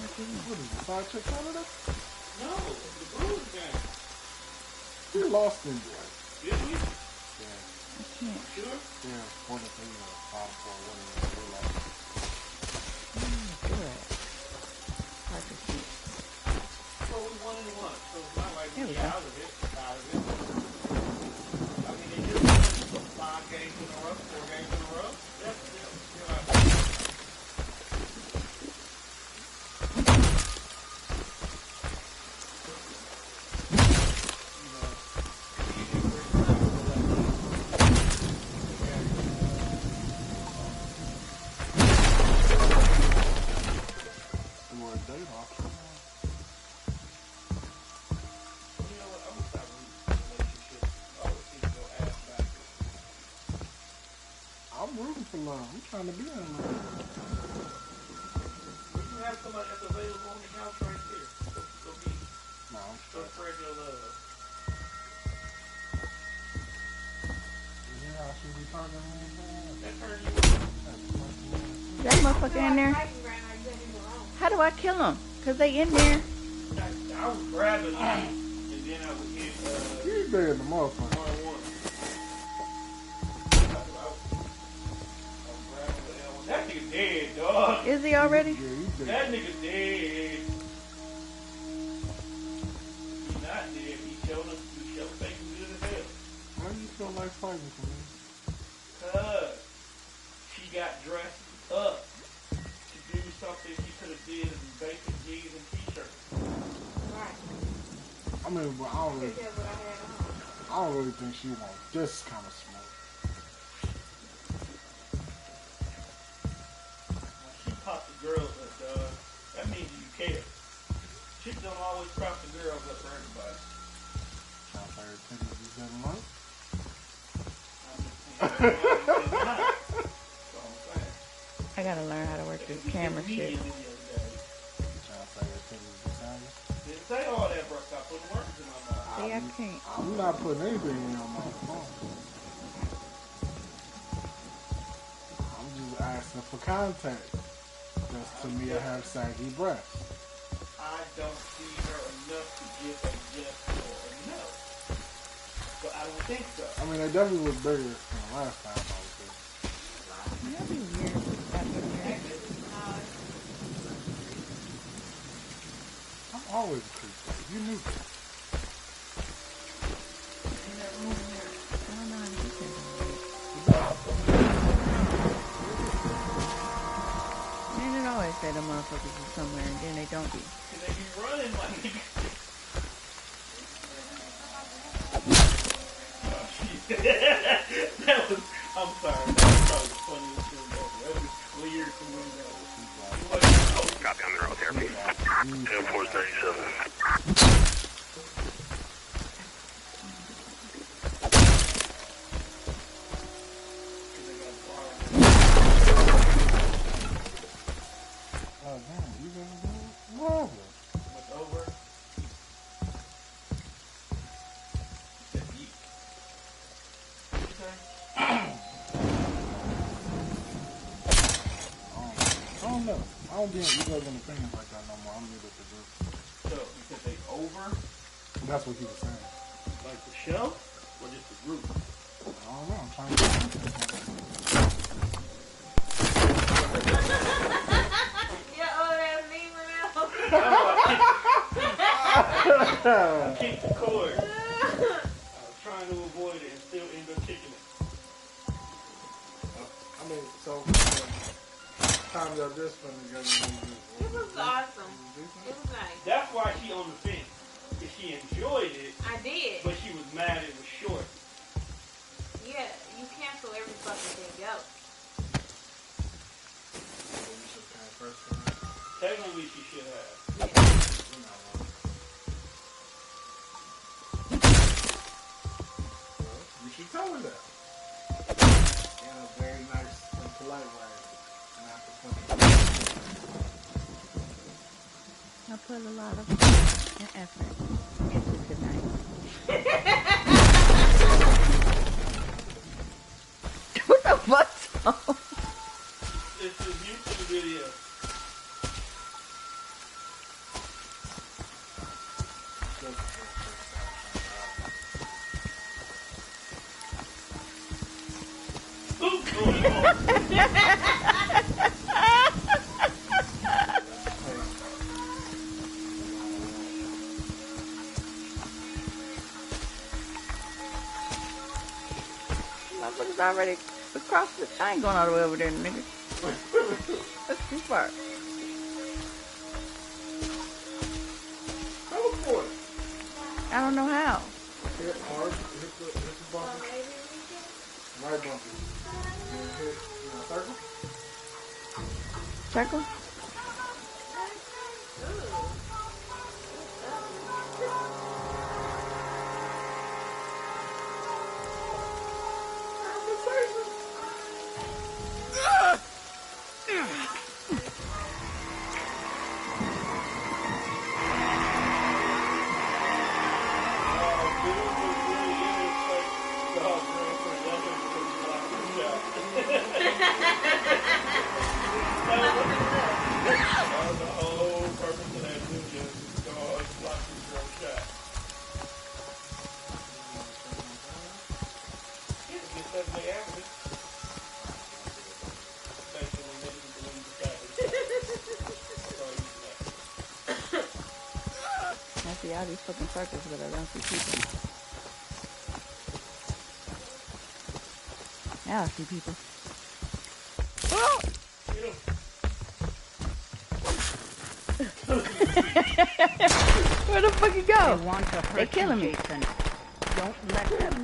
What is it, fried chicken Canada? No, the Bruins game. We lost in there. Did we? Yeah. I can't. Sure? Yeah, 43 or 5-4, we lost. Good. Hard to see. So we 1-1. So it's not like There we we go. out of it. I mean, they just won 5 games in a row, 4 games in a row. That's still out there. I'm trying to be in love. We can have somebody that's available on the couch right here. Go be. No, I'm Go straight. spread your love. Yeah, I should be talking to That turn you on. That motherfucker in there. How do I kill them? Because they in there. I was grabbing you, and then I would hit He's dead in the motherfucker. 1-1. That nigga dead, dog. Is he already? Yeah, he's dead. That nigga dead. He's not dead. He showed face good as hell. Why do you feel like fighting for me? Cause she got dressed up to do something she could have did in basic jeans and t-shirts. Right. I mean, but I don't really. That's what I had on. I don't really think she wants this kind of smoke. When she pops the girls up, dog, that means you care. Chicks don't always prop the girls up for everybody. Trying to say her titties is good enough? I gotta learn how to work this camera shit. Trying to say her titties is good? Didn't say all that, bro. Stop putting words in my mouth. See, I can't. I'm not putting anything in your mouth. I'm just asking for context. Because to me, I have saggy breasts. I don't see her enough to give a yes or a no. But I don't think so. I mean, they definitely look bigger than the last time I was there. That'd be weird. I'm always a creep. You knew that. Say the motherfuckers is somewhere and then they don't be. Cause they be running like that was, I'm sorry, that was probably the funniest thing ever. That was clear to me. Copy on neurotherapy. 437. I don't be in egos and opinions like that no more. I'm new with the group. So, because they over? That's what he was saying. Like the show? Or just the group? I don't know. I'm trying to Your old ass name I kicked the cord. I was trying to avoid it and still end up kicking it. I mean, so time y'all just spent together. It was awesome. It was nice. That's why she on the fence. Because she enjoyed it. I did. But she was mad it was short. Yeah, you cancel every fucking thing else. Technically, she should have. You should tell her that. In a very nice and polite way. I put a lot of effort into tonight. What the fuck? It's a YouTube video. Motherfuckers already across the. I ain't going all the way over there, nigga. That's too far. I don't know how. Hit hard, hit the bumper. Right bumper. Then hit, circle. Circle? See all these fucking circles, but I don't see people. Now I see people. Oh! Where the fuck you go? They want to hurt They're killing me. Jason. Don't let them.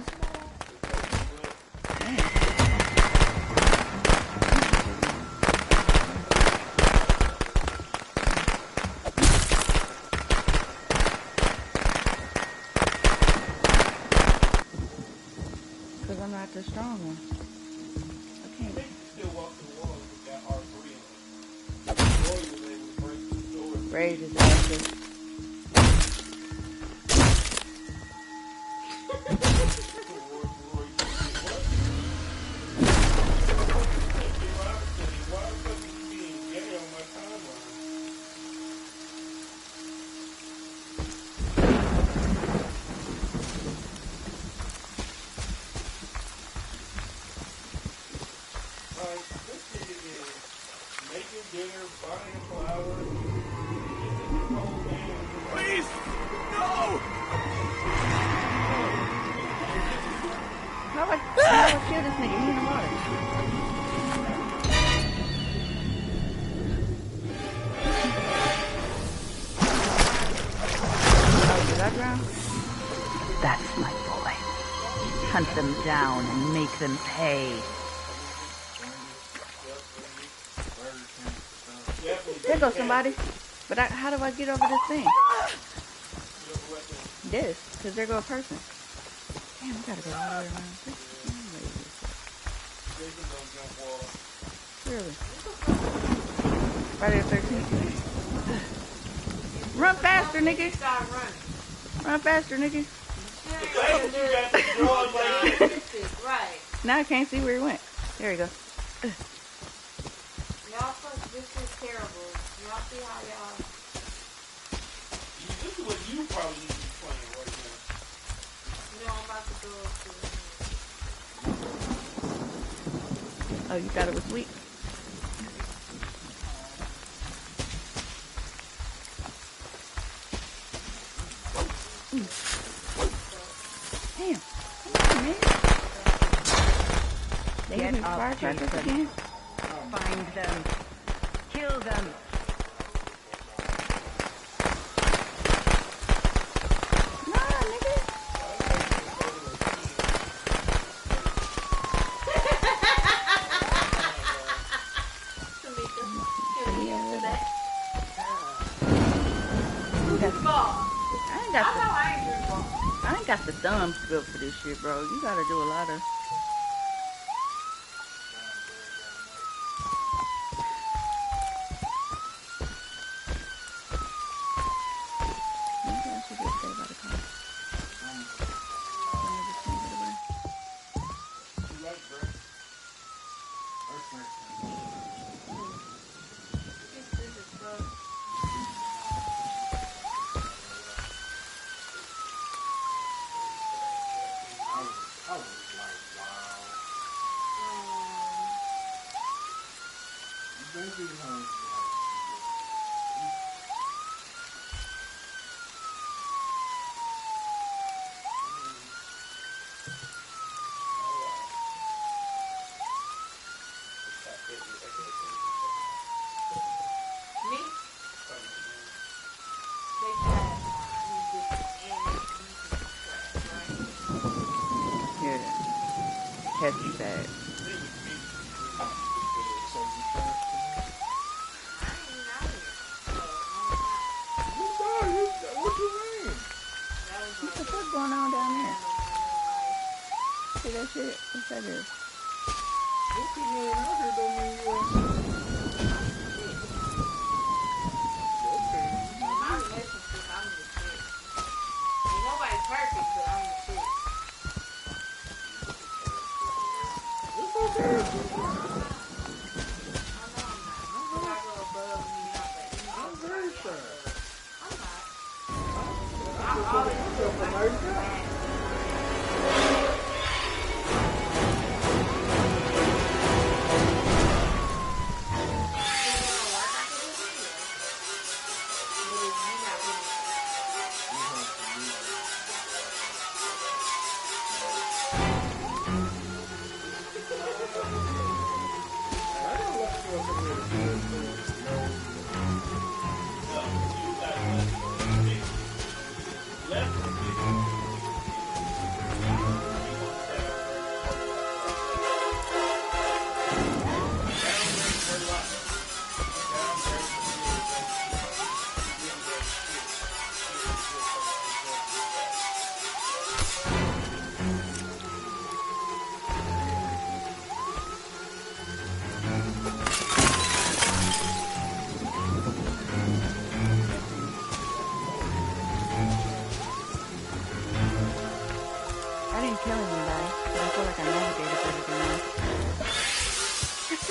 Because I'm not the strong one. Okay. Raise his ashes. Please! No! How do I kill this nigga? He in the water. Oh, did I drown? That's my boy. Hunt them down and make them pay. There goes somebody. But how do I get over this thing? This, because there go a person. Damn, I gotta go all the way around. Really? Friday the 13th. Run faster, nigga. Run faster, nigga. Right. Now I can't see where he went. There you go. Y'all this is terrible. Y'all see how y'all... This is what you probably need to be playing right now. You know, I'm about to go to... Oh, you thought it was sweet? Damn. Come on, man. They hit me with firecrackers again? Find them. Kill them. Nah, nigga. I ain't got the thumbs built for this shit, bro. You gotta do a lot of... Heavy bag. What you mean? What the fuck going on down there? See that shit? What's that is? You keep moving out here don't mean you are. My relationship, I'm the shit. Ain't nobody perfect, but I'm the shit. It's okay. I'm very shy. I'm always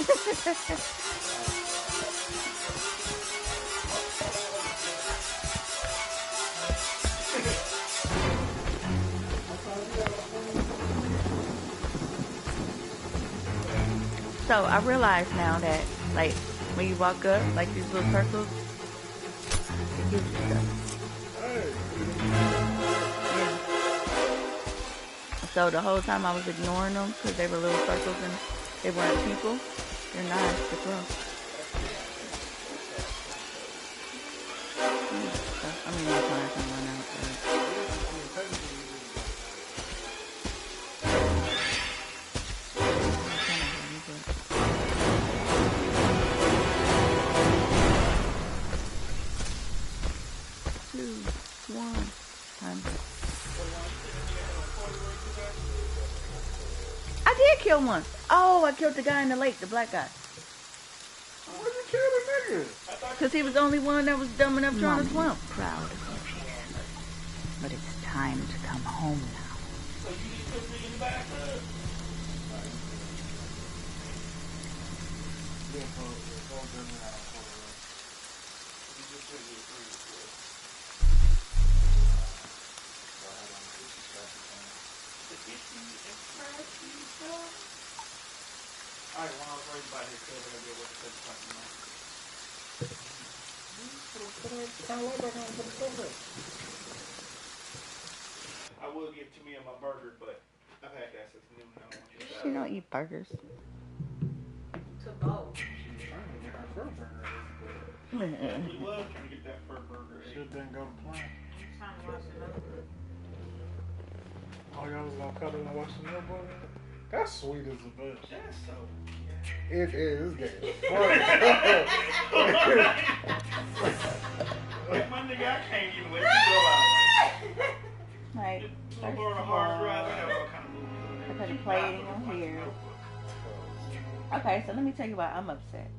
So I realize now that, like, when you walk up, like these little circles, it gives you stuff. Yeah. So the whole time I was ignoring them because they were little circles and they weren't people. They're nice to throw. I mean, my clients can run out. I did kill one. Oh, I killed the guy in the lake, the black guy. Why you kill the nigga? Because he was the only one that was dumb enough trying to swim. Proud of you, but it's time to come home now. So you need to put me in the bathtub? Alright, when I was raised by his kid, I did what the fucking I will give to me on my burger, but I've had that since noon. I don't want you to She don't eat burgers. To both. We love trying to get that fur burger. Shit didn't go to plan. Trying to wash it up. Oh, y'all was gonna cut it and wash the milk butter? That's sweet as a bitch. That's so. It is gay. Like my nigga, I can't even let you go out. Right. Little more hard drive. I got all kind of movies. I put a plating on here. Okay, so let me tell you why I'm upset.